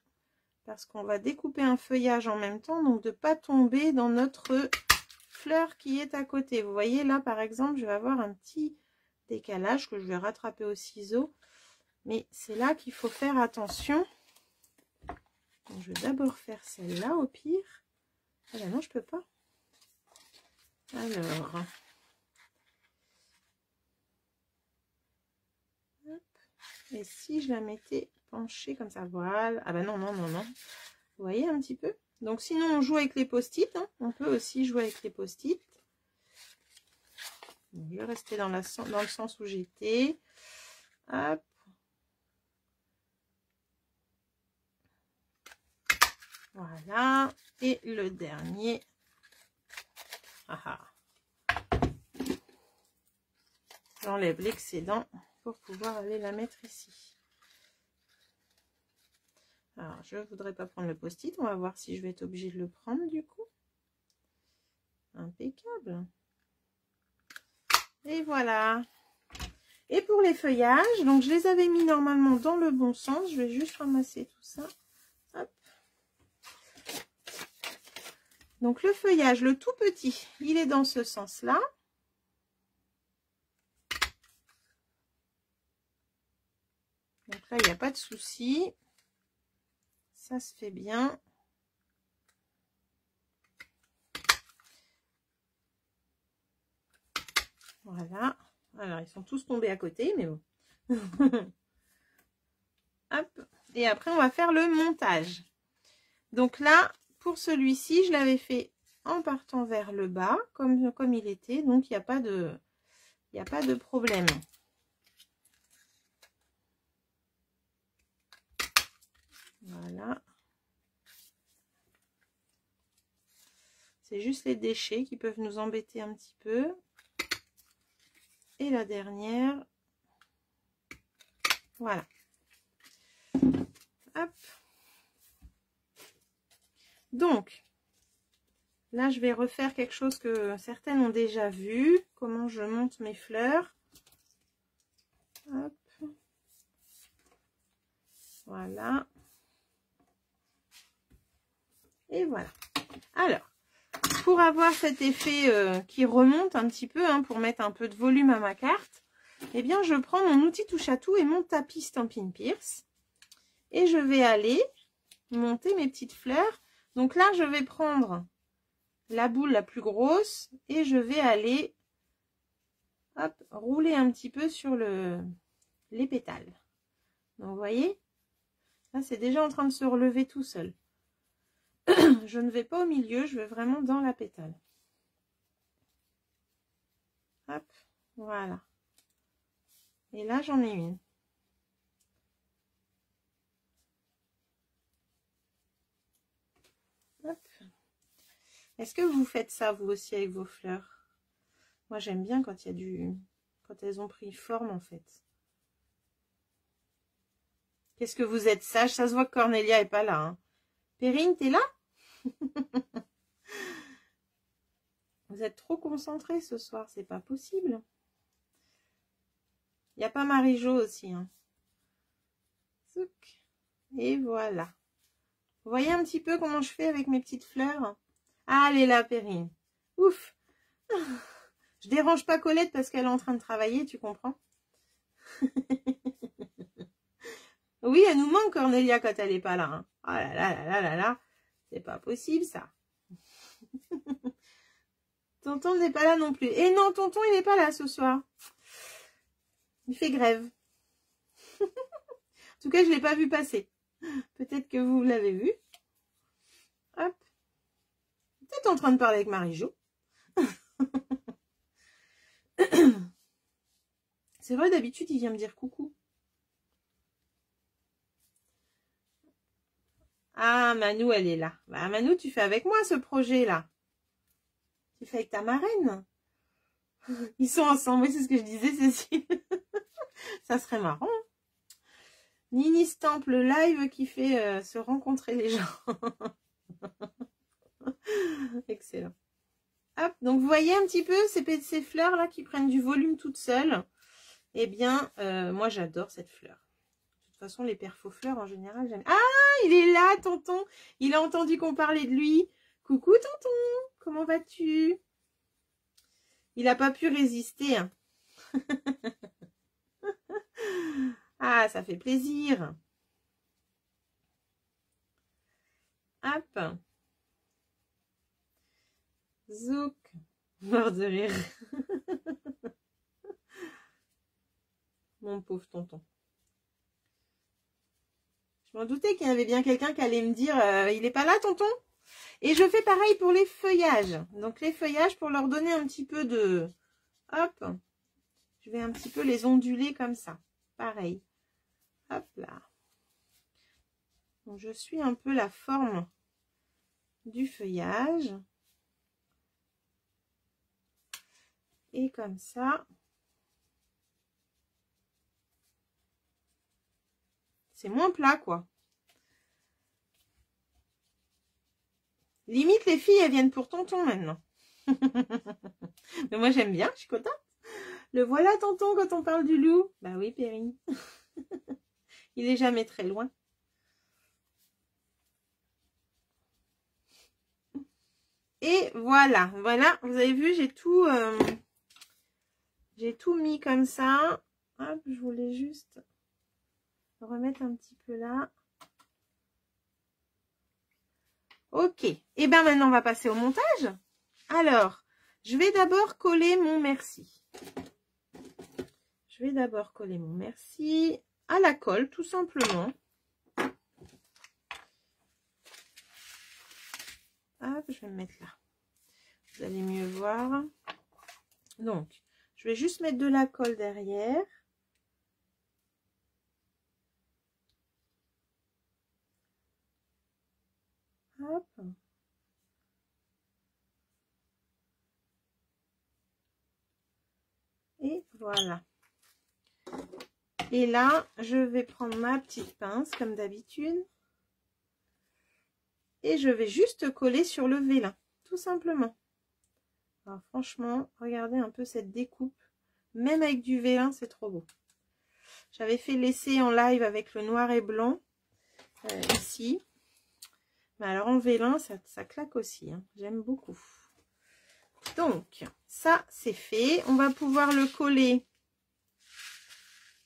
Speaker 1: parce qu'on va découper un feuillage en même temps. Donc de ne pas tomber dans notre fleur qui est à côté. Vous voyez là, par exemple, je vais avoir un petit décalage que je vais rattraper au ciseau. Mais c'est là qu'il faut faire attention. Donc, je vais d'abord faire celle-là au pire. Ah ben non, je peux pas. Alors. Hop. Et si je la mettais penchée comme ça, voilà. Ah ben non, non, non, non. Vous voyez un petit peu? Donc sinon, on joue avec les post-it. Hein. On peut aussi jouer avec les post-it. Je vais rester dans le sens où j'étais. Hop. Voilà. Et le dernier. J'enlève l'excédent pour pouvoir aller la mettre ici. Alors, je ne voudrais pas prendre le post-it. On va voir si je vais être obligée de le prendre du coup. Impeccable. Et voilà. Et pour les feuillages, donc je les avais mis normalement dans le bon sens. Je vais juste ramasser tout ça. Hop. Donc le feuillage, le tout petit, il est dans ce sens-là. Donc là, il n'y a pas de souci. Ça se fait bien. Voilà. Alors, ils sont tous tombés à côté, mais bon. Hop. Et après, on va faire le montage. Donc là, pour celui-ci, je l'avais fait en partant vers le bas, comme il était. Donc, il n'y a pas de problème. Voilà. C'est juste les déchets qui peuvent nous embêter un petit peu. Et la dernière. Voilà. Hop. Donc, là, je vais refaire quelque chose que certaines ont déjà vu. Comment je monte mes fleurs. Hop. Voilà. Et voilà. Alors, pour avoir cet effet qui remonte un petit peu, hein, pour mettre un peu de volume à ma carte, eh bien, je prends mon outil touche à tout et mon tapis Stampin' Pierce. Et je vais aller monter mes petites fleurs. Donc là, je vais prendre la boule la plus grosse et je vais aller hop, rouler un petit peu sur les pétales. Donc, vous voyez, là, c'est déjà en train de se relever tout seul. Je ne vais pas au milieu, je vais vraiment dans la pétale. Hop, voilà. Et là, j'en ai une. Est-ce que vous faites ça, vous aussi, avec vos fleurs? Moi, j'aime bien quand il y a quand elles ont pris forme, en fait. Qu'est-ce que vous êtes sage? Ça se voit que Cornelia est pas là. Hein. Perrine, t'es là? Vous êtes trop concentrés ce soir, c'est pas possible. Il n'y a pas Marie-Jo aussi. Hein. Et voilà. Vous voyez un petit peu comment je fais avec mes petites fleurs? Ah, elle est là, Perrine. Ouf. Je dérange pas Colette parce qu'elle est en train de travailler, tu comprends? Oui, elle nous manque, Cornelia, quand elle n'est pas là. Hein. Oh là là là là là là. C'est pas possible, ça. Tonton n'est pas là non plus. Et non, tonton, il n'est pas là ce soir. Il fait grève. En tout cas, je ne l'ai pas vu passer. Peut-être que vous l'avez vu. Hop. Peut-être en train de parler avec Marie-Jo. C'est vrai, d'habitude, il vient me dire coucou. Ah, Manou, elle est là. Bah, Manou, tu fais avec moi ce projet-là. Tu fais avec ta marraine. Ils sont ensemble, oui, c'est ce que je disais, Cécile. Ça serait marrant. Nini Stamp, le live qui fait se rencontrer les gens. Excellent. Hop, donc vous voyez un petit peu ces fleurs-là qui prennent du volume toutes seules. Eh bien, moi j'adore cette fleur. De toute façon, les perfos fleurs en général, j'aime. Ah, il est là, tonton. Il a entendu qu'on parlait de lui. Coucou, tonton. Comment vas-tu? Il n'a pas pu résister. Hein. Ah, ça fait plaisir. Hop. Zouk. Mort de rire. Mon pauvre tonton. Je m'en doutais qu'il y avait bien quelqu'un qui allait me dire il n'est pas là, tonton? Et je fais pareil pour les feuillages. Donc les feuillages, pour leur donner un petit peu de... Hop. Je vais un petit peu les onduler comme ça. Pareil. Hop là. Donc je suis un peu la forme du feuillage. Et comme ça. C'est moins plat, quoi. Limite, les filles, elles viennent pour tonton maintenant. Mais moi, j'aime bien, je suis contente. Le voilà, tonton, quand on parle du loup. Bah oui, Perrine. Il est jamais très loin. Et voilà, voilà, vous avez vu, j'ai tout mis comme ça. Hop, je voulais juste remettre un petit peu là. Ok, et bien maintenant on va passer au montage. Alors, je vais d'abord coller mon merci. Je vais d'abord coller mon merci à la colle, tout simplement. Hop, je vais me mettre là. vous allez mieux voir. Donc, je vais juste mettre de la colle derrière. Hop. Et voilà. Et là, je vais prendre ma petite pince comme d'habitude. Et je vais juste coller sur le vélin, tout simplement. Alors franchement, regardez un peu cette découpe. Même avec du vélin, c'est trop beau. J'avais fait l'essai en live avec le noir et blanc, ici. Mais alors en vélin, ça claque aussi, hein. J'aime beaucoup. Donc, ça, c'est fait. On va pouvoir le coller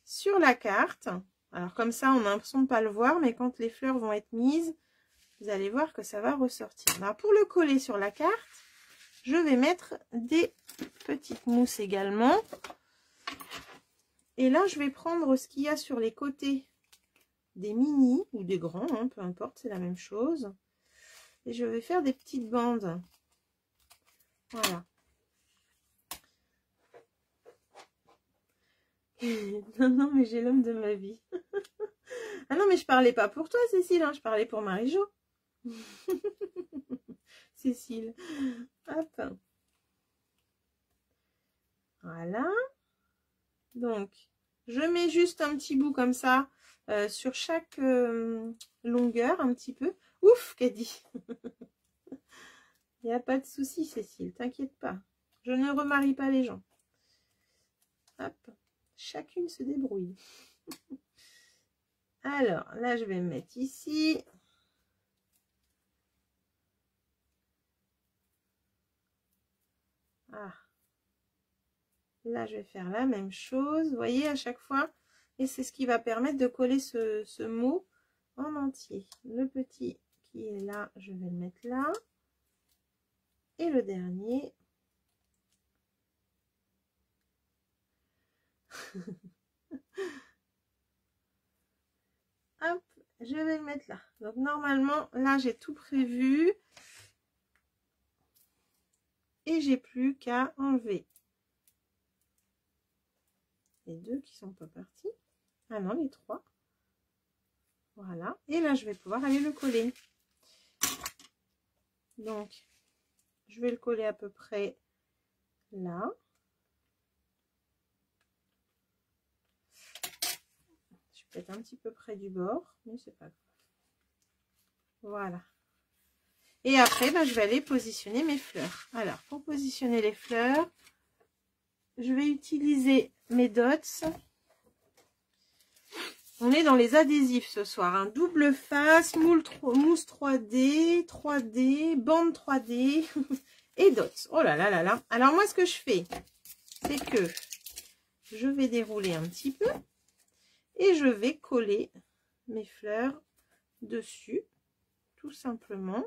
Speaker 1: sur la carte. Alors comme ça, on a l'impression de ne pas le voir, mais quand les fleurs vont être mises, vous allez voir que ça va ressortir. Alors pour le coller sur la carte, je vais mettre des petites mousses également. Et là, je vais prendre ce qu'il y a sur les côtés des mini ou des grands, hein, peu importe, c'est la même chose. Et je vais faire des petites bandes. Voilà. Non, non, mais j'ai l'homme de ma vie. Ah non, mais je parlais pas pour toi, Cécile, hein, je parlais pour Marie-Jo. Cécile. Hop. Voilà. Donc, je mets juste un petit bout comme ça sur chaque longueur, un petit peu. Ouf, qu'a dit. Il n'y a pas de souci, Cécile, t'inquiète pas. Je ne remarie pas les gens. Hop. Chacune se débrouille. Alors, là, je vais me mettre ici. Ah. Là, je vais faire la même chose. Vous voyez, à chaque fois. Et c'est ce qui va permettre de coller ce mot en entier. Le petit qui est là, je vais le mettre là. Et le dernier. Hop, je vais le mettre là. Donc, normalement, là, j'ai tout prévu. Et j'ai plus qu'à enlever les deux qui sont pas partis. Ah non, les trois. Voilà. Et là, je vais pouvoir aller le coller. Donc, je vais le coller à peu près là. Je suis peut-être un petit peu près du bord, mais c'est pas grave. Voilà. Et après, ben, je vais aller positionner mes fleurs. Alors, pour positionner les fleurs, je vais utiliser mes dots. On est dans les adhésifs ce soir. Un double face, mousse 3D, 3D, bande 3D et dots. Oh là là là là. Alors moi, ce que je fais, c'est que je vais dérouler un petit peu et je vais coller mes fleurs dessus, tout simplement.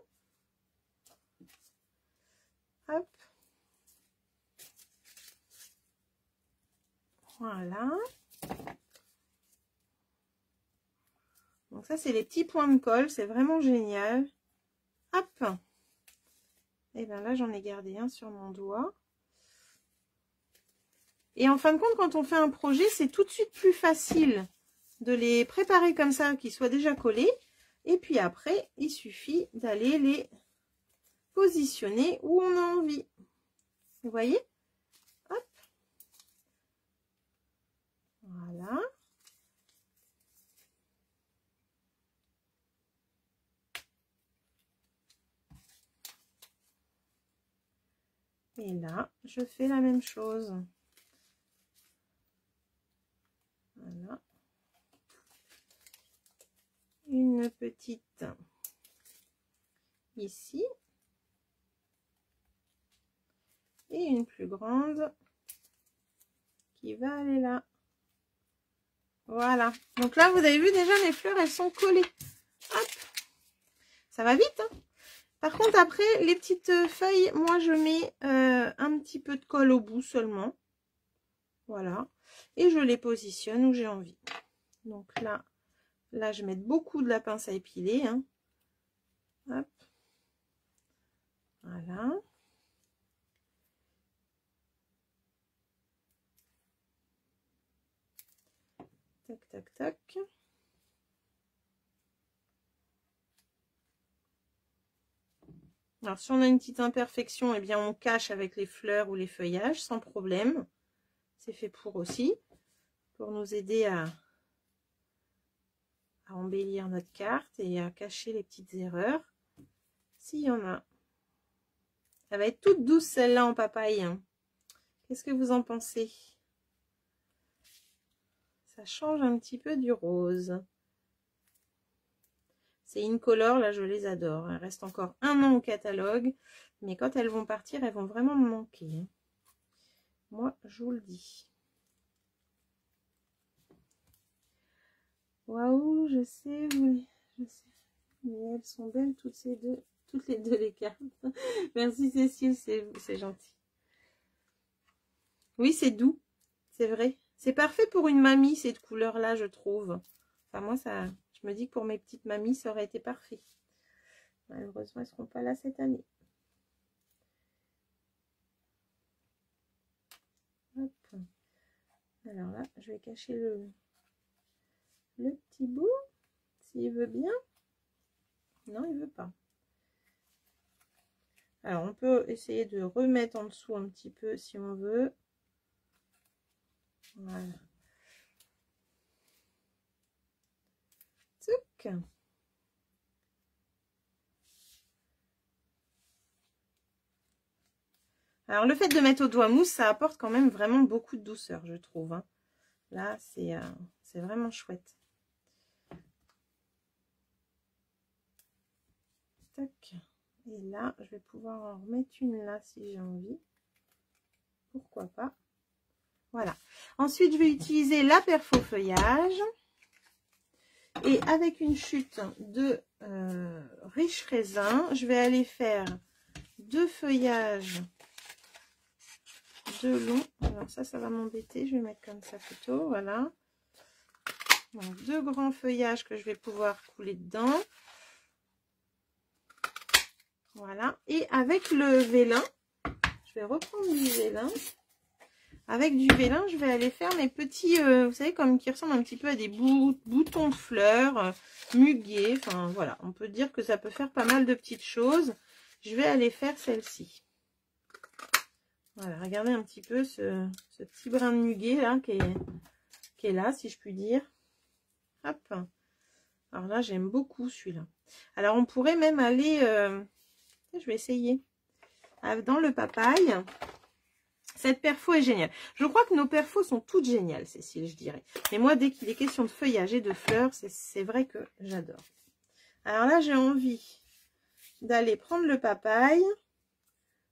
Speaker 1: Hop. Voilà. Donc ça, c'est les petits points de colle. C'est vraiment génial. Hop. Et bien là, j'en ai gardé un sur mon doigt. Et en fin de compte, quand on fait un projet, c'est tout de suite plus facile de les préparer comme ça, qu'ils soient déjà collés. Et puis après, il suffit d'aller les positionner où on a envie. Vous voyez? Hop. Voilà. Et là, je fais la même chose. Voilà. Une petite ici. Et une plus grande qui va aller là. Voilà. Donc là, vous avez vu déjà, mes fleurs, elles sont collées. Hop. Ça va vite, hein. Par contre, après, les petites feuilles, moi, je mets un petit peu de colle au bout seulement. Voilà. Et je les positionne où j'ai envie. Donc là, je mets beaucoup de la pince à épiler. Hein. Hop. Voilà. Tac, tac, tac. Alors, si on a une petite imperfection, eh bien, on cache avec les fleurs ou les feuillages, sans problème. C'est fait pour aussi, pour nous aider à embellir notre carte et à cacher les petites erreurs, s'il y en a. Elle va être toute douce, celle-là, en papaye. Qu'est-ce que vous en pensez? Ça change un petit peu du rose. C'est Incolor, là, je les adore. Elles restent encore 1 an au catalogue, mais quand elles vont partir, elles vont vraiment me manquer. Moi, je vous le dis. Waouh, je sais, oui, je sais. Mais elles sont belles toutes les deux les cartes. Merci Cécile, c'est gentil. Oui, c'est doux, c'est vrai. C'est parfait pour une mamie, cette couleur-là, je trouve. Enfin, moi, ça, je me dis que pour mes petites mamies, ça aurait été parfait. Malheureusement, elles ne seront pas là cette année. Hop. Alors là, je vais cacher le petit bout, s'il veut bien. Non, il veut pas. Alors, on peut essayer de remettre en dessous un petit peu si on veut. Voilà. Tchouk. Alors, le fait de mettre au doigt mousse, ça apporte quand même vraiment beaucoup de douceur, je trouve. Hein. Là, c'est vraiment chouette. Tac. Et là, je vais pouvoir en remettre une là si j'ai envie. Pourquoi pas. Voilà. Ensuite, je vais utiliser la perfo feuillage. Et avec une chute de riche raisin, je vais aller faire 2 feuillages de long. Alors ça va m'embêter. Je vais mettre comme ça plutôt. Voilà. Donc 2 grands feuillages que je vais pouvoir couler dedans. Voilà. Et avec le vélin, je vais reprendre du vélin. Avec du vélin, je vais aller faire mes petits, vous savez, comme qui ressemblent un petit peu à des boutons de fleurs, muguets. Enfin, voilà, on peut dire que ça peut faire pas mal de petites choses. Je vais aller faire celle-ci. Voilà, regardez un petit peu ce petit brin de muguet là qui est là, si je puis dire. Hop. Alors là, j'aime beaucoup celui-là. Alors, on pourrait même aller, je vais essayer, dans le papaye. Cette perfo est géniale. Je crois que nos perfos sont toutes géniales, Cécile, je dirais. Mais moi, dès qu'il est question de feuillage et de fleurs, c'est vrai que j'adore. Alors là, j'ai envie d'aller prendre le papaye,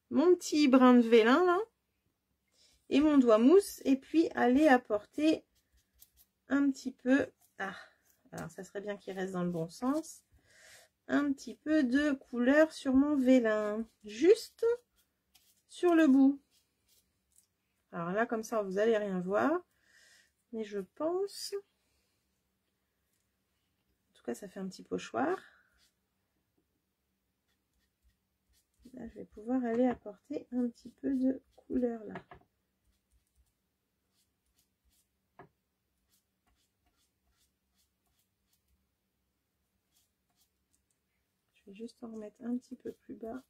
Speaker 1: mon petit brin de vélin, là, et mon doigt mousse, et puis aller apporter un petit peu... Ah, alors ça serait bien qu'il reste dans le bon sens. Un petit peu de couleur sur mon vélin. Juste sur le bout. Alors là, comme ça, vous allez rien voir. Mais je pense... En tout cas, ça fait un petit pochoir. Là, je vais pouvoir aller apporter un petit peu de couleur là. Je vais juste en remettre un petit peu plus bas.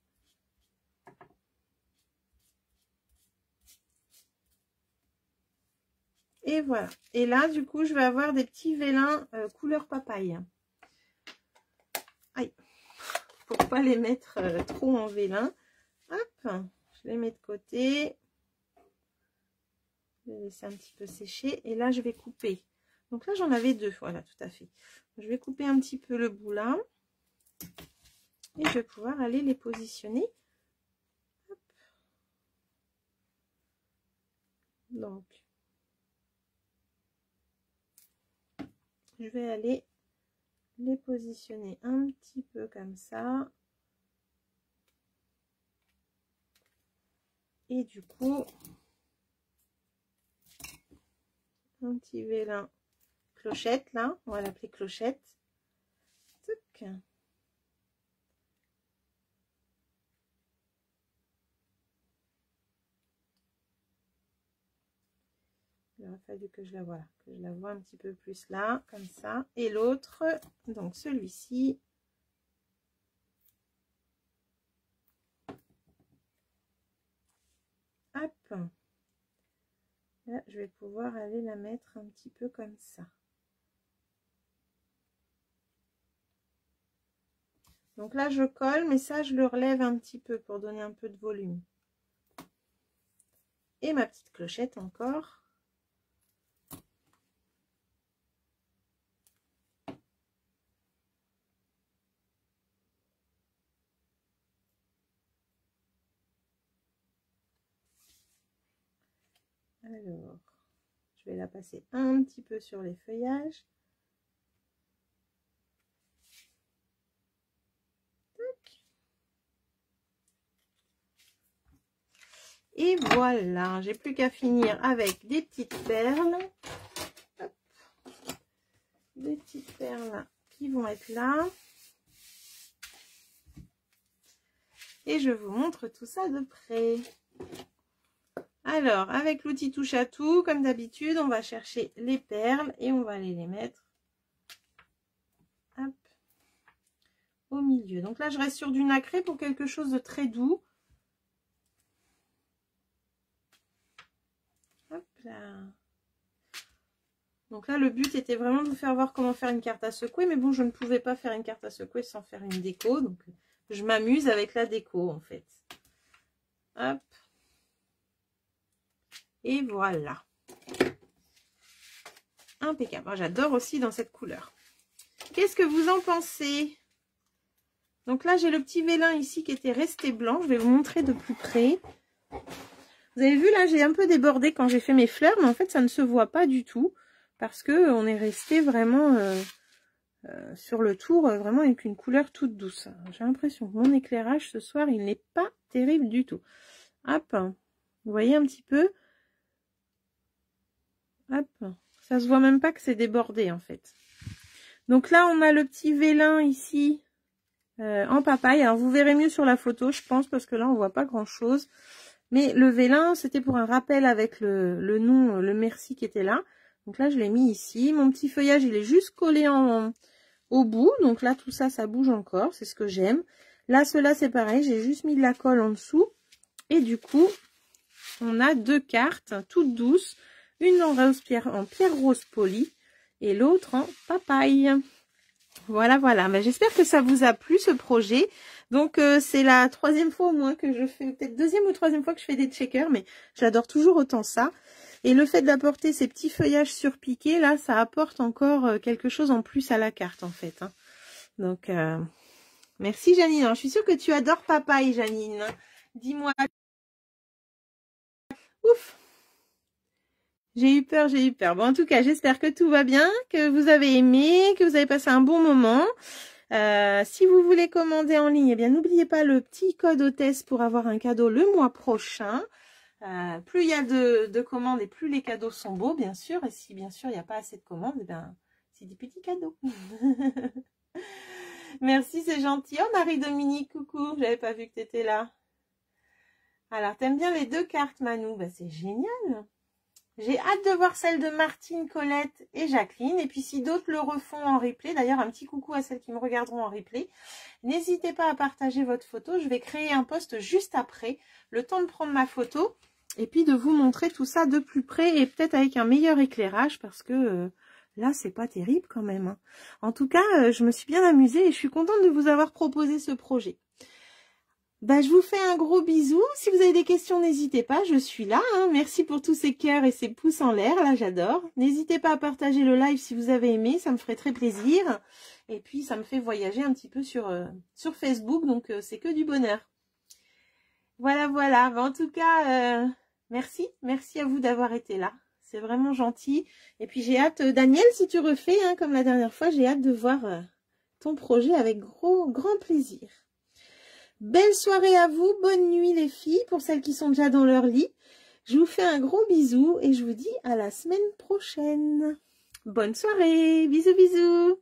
Speaker 1: Et voilà. Et là, du coup, je vais avoir des petits vélins couleur papaye. Aïe. Pour pas les mettre trop en vélin. Hop. Je les mets de côté. Je vais laisser un petit peu sécher. Et là, je vais couper. Donc là, j'en avais 2. Voilà, tout à fait. Je vais couper un petit peu le bout là. Et je vais pouvoir aller les positionner. Hop. Donc, je vais aller les positionner un petit peu comme ça. Et du coup, un petit vélin clochette là, on va l'appeler clochette. Tuc. Il aurait fallu que je la vois, que je la vois un petit peu plus là, comme ça. Et l'autre, donc celui-ci. Hop. Là, je vais pouvoir aller la mettre un petit peu comme ça. Donc là, je colle, mais ça, je le relève un petit peu pour donner un peu de volume. Et ma petite clochette encore. Alors, je vais la passer un petit peu sur les feuillages. Et voilà, j'ai plus qu'à finir avec des petites perles. Hop. Des petites perles qui vont être là. Et je vous montre tout ça de près. Alors, avec l'outil touche à tout, comme d'habitude, on va chercher les perles et on va aller les mettre hop, au milieu. Donc là, je reste sur du nacré pour quelque chose de très doux. Hop là. Donc là, le but était vraiment de vous faire voir comment faire une carte à secouer. Mais bon, je ne pouvais pas faire une carte à secouer sans faire une déco. Donc, je m'amuse avec la déco, en fait. Hop. Et voilà. Impeccable. Moi, j'adore aussi dans cette couleur. Qu'est-ce que vous en pensez? Donc là, j'ai le petit vélin ici qui était resté blanc. Je vais vous montrer de plus près. Vous avez vu, là, j'ai un peu débordé quand j'ai fait mes fleurs. Mais en fait, ça ne se voit pas du tout. Parce que on est resté vraiment sur le tour, vraiment avec une couleur toute douce. J'ai l'impression que mon éclairage ce soir, il n'est pas terrible du tout. Hop. Vous voyez un petit peu? Hop, ça se voit même pas que c'est débordé en fait. Donc là, on a le petit vélin ici en papaye. Alors vous verrez mieux sur la photo, je pense, parce que là, on voit pas grand chose. Mais le vélin, c'était pour un rappel avec le nom, le merci qui était là. Donc là, je l'ai mis ici. Mon petit feuillage, il est juste collé au bout. Donc là, tout ça, ça bouge encore. C'est ce que j'aime. Là, cela, c'est pareil. J'ai juste mis de la colle en dessous. Et du coup, on a deux cartes toutes douces. Une en pierre rose polie et l'autre en papaye. Voilà, voilà. Ben, j'espère que ça vous a plu ce projet. Donc, c'est la troisième fois au moins que je fais, peut-être deuxième ou troisième fois que je fais des checkers, mais j'adore toujours autant ça. Et le fait d'apporter ces petits feuillages surpiqués, là, ça apporte encore quelque chose en plus à la carte, en fait. Hein. Donc, merci Janine. Alors, je suis sûre que tu adores papaye, Janine. Dis-moi. Ouf! J'ai eu peur, j'ai eu peur. Bon, en tout cas, j'espère que tout va bien, que vous avez aimé, que vous avez passé un bon moment. Si vous voulez commander en ligne, eh bien, n'oubliez pas le petit code hôtesse pour avoir un cadeau le mois prochain. Plus il y a de commandes et plus les cadeaux sont beaux, bien sûr. Et si, bien sûr, il n'y a pas assez de commandes, eh bien, c'est des petits cadeaux. Merci, c'est gentil. Oh, Marie-Dominique, coucou. J'avais pas vu que tu étais là. Alors, t'aimes bien les deux cartes, Manou? Bah, c'est génial. J'ai hâte de voir celle de Martine, Colette et Jacqueline. Et puis si d'autres le refont en replay, d'ailleurs un petit coucou à celles qui me regarderont en replay, n'hésitez pas à partager votre photo. Je vais créer un post juste après, le temps de prendre ma photo et puis de vous montrer tout ça de plus près et peut-être avec un meilleur éclairage parce que là c'est pas terrible quand même. Hein. En tout cas, je me suis bien amusée et je suis contente de vous avoir proposé ce projet. Bah, je vous fais un gros bisou. Si vous avez des questions, n'hésitez pas, je suis là. Hein. Merci pour tous ces cœurs et ces pouces en l'air, là j'adore. N'hésitez pas à partager le live si vous avez aimé, ça me ferait très plaisir. Et puis ça me fait voyager un petit peu sur Facebook, donc c'est que du bonheur. Voilà, voilà. Bah, en tout cas, merci à vous d'avoir été là. C'est vraiment gentil. Et puis j'ai hâte, Daniel, si tu refais, hein, comme la dernière fois, j'ai hâte de voir ton projet avec grand plaisir. Belle soirée à vous, bonne nuit les filles, pour celles qui sont déjà dans leur lit. Je vous fais un gros bisou et je vous dis à la semaine prochaine. Bonne soirée, bisous bisous.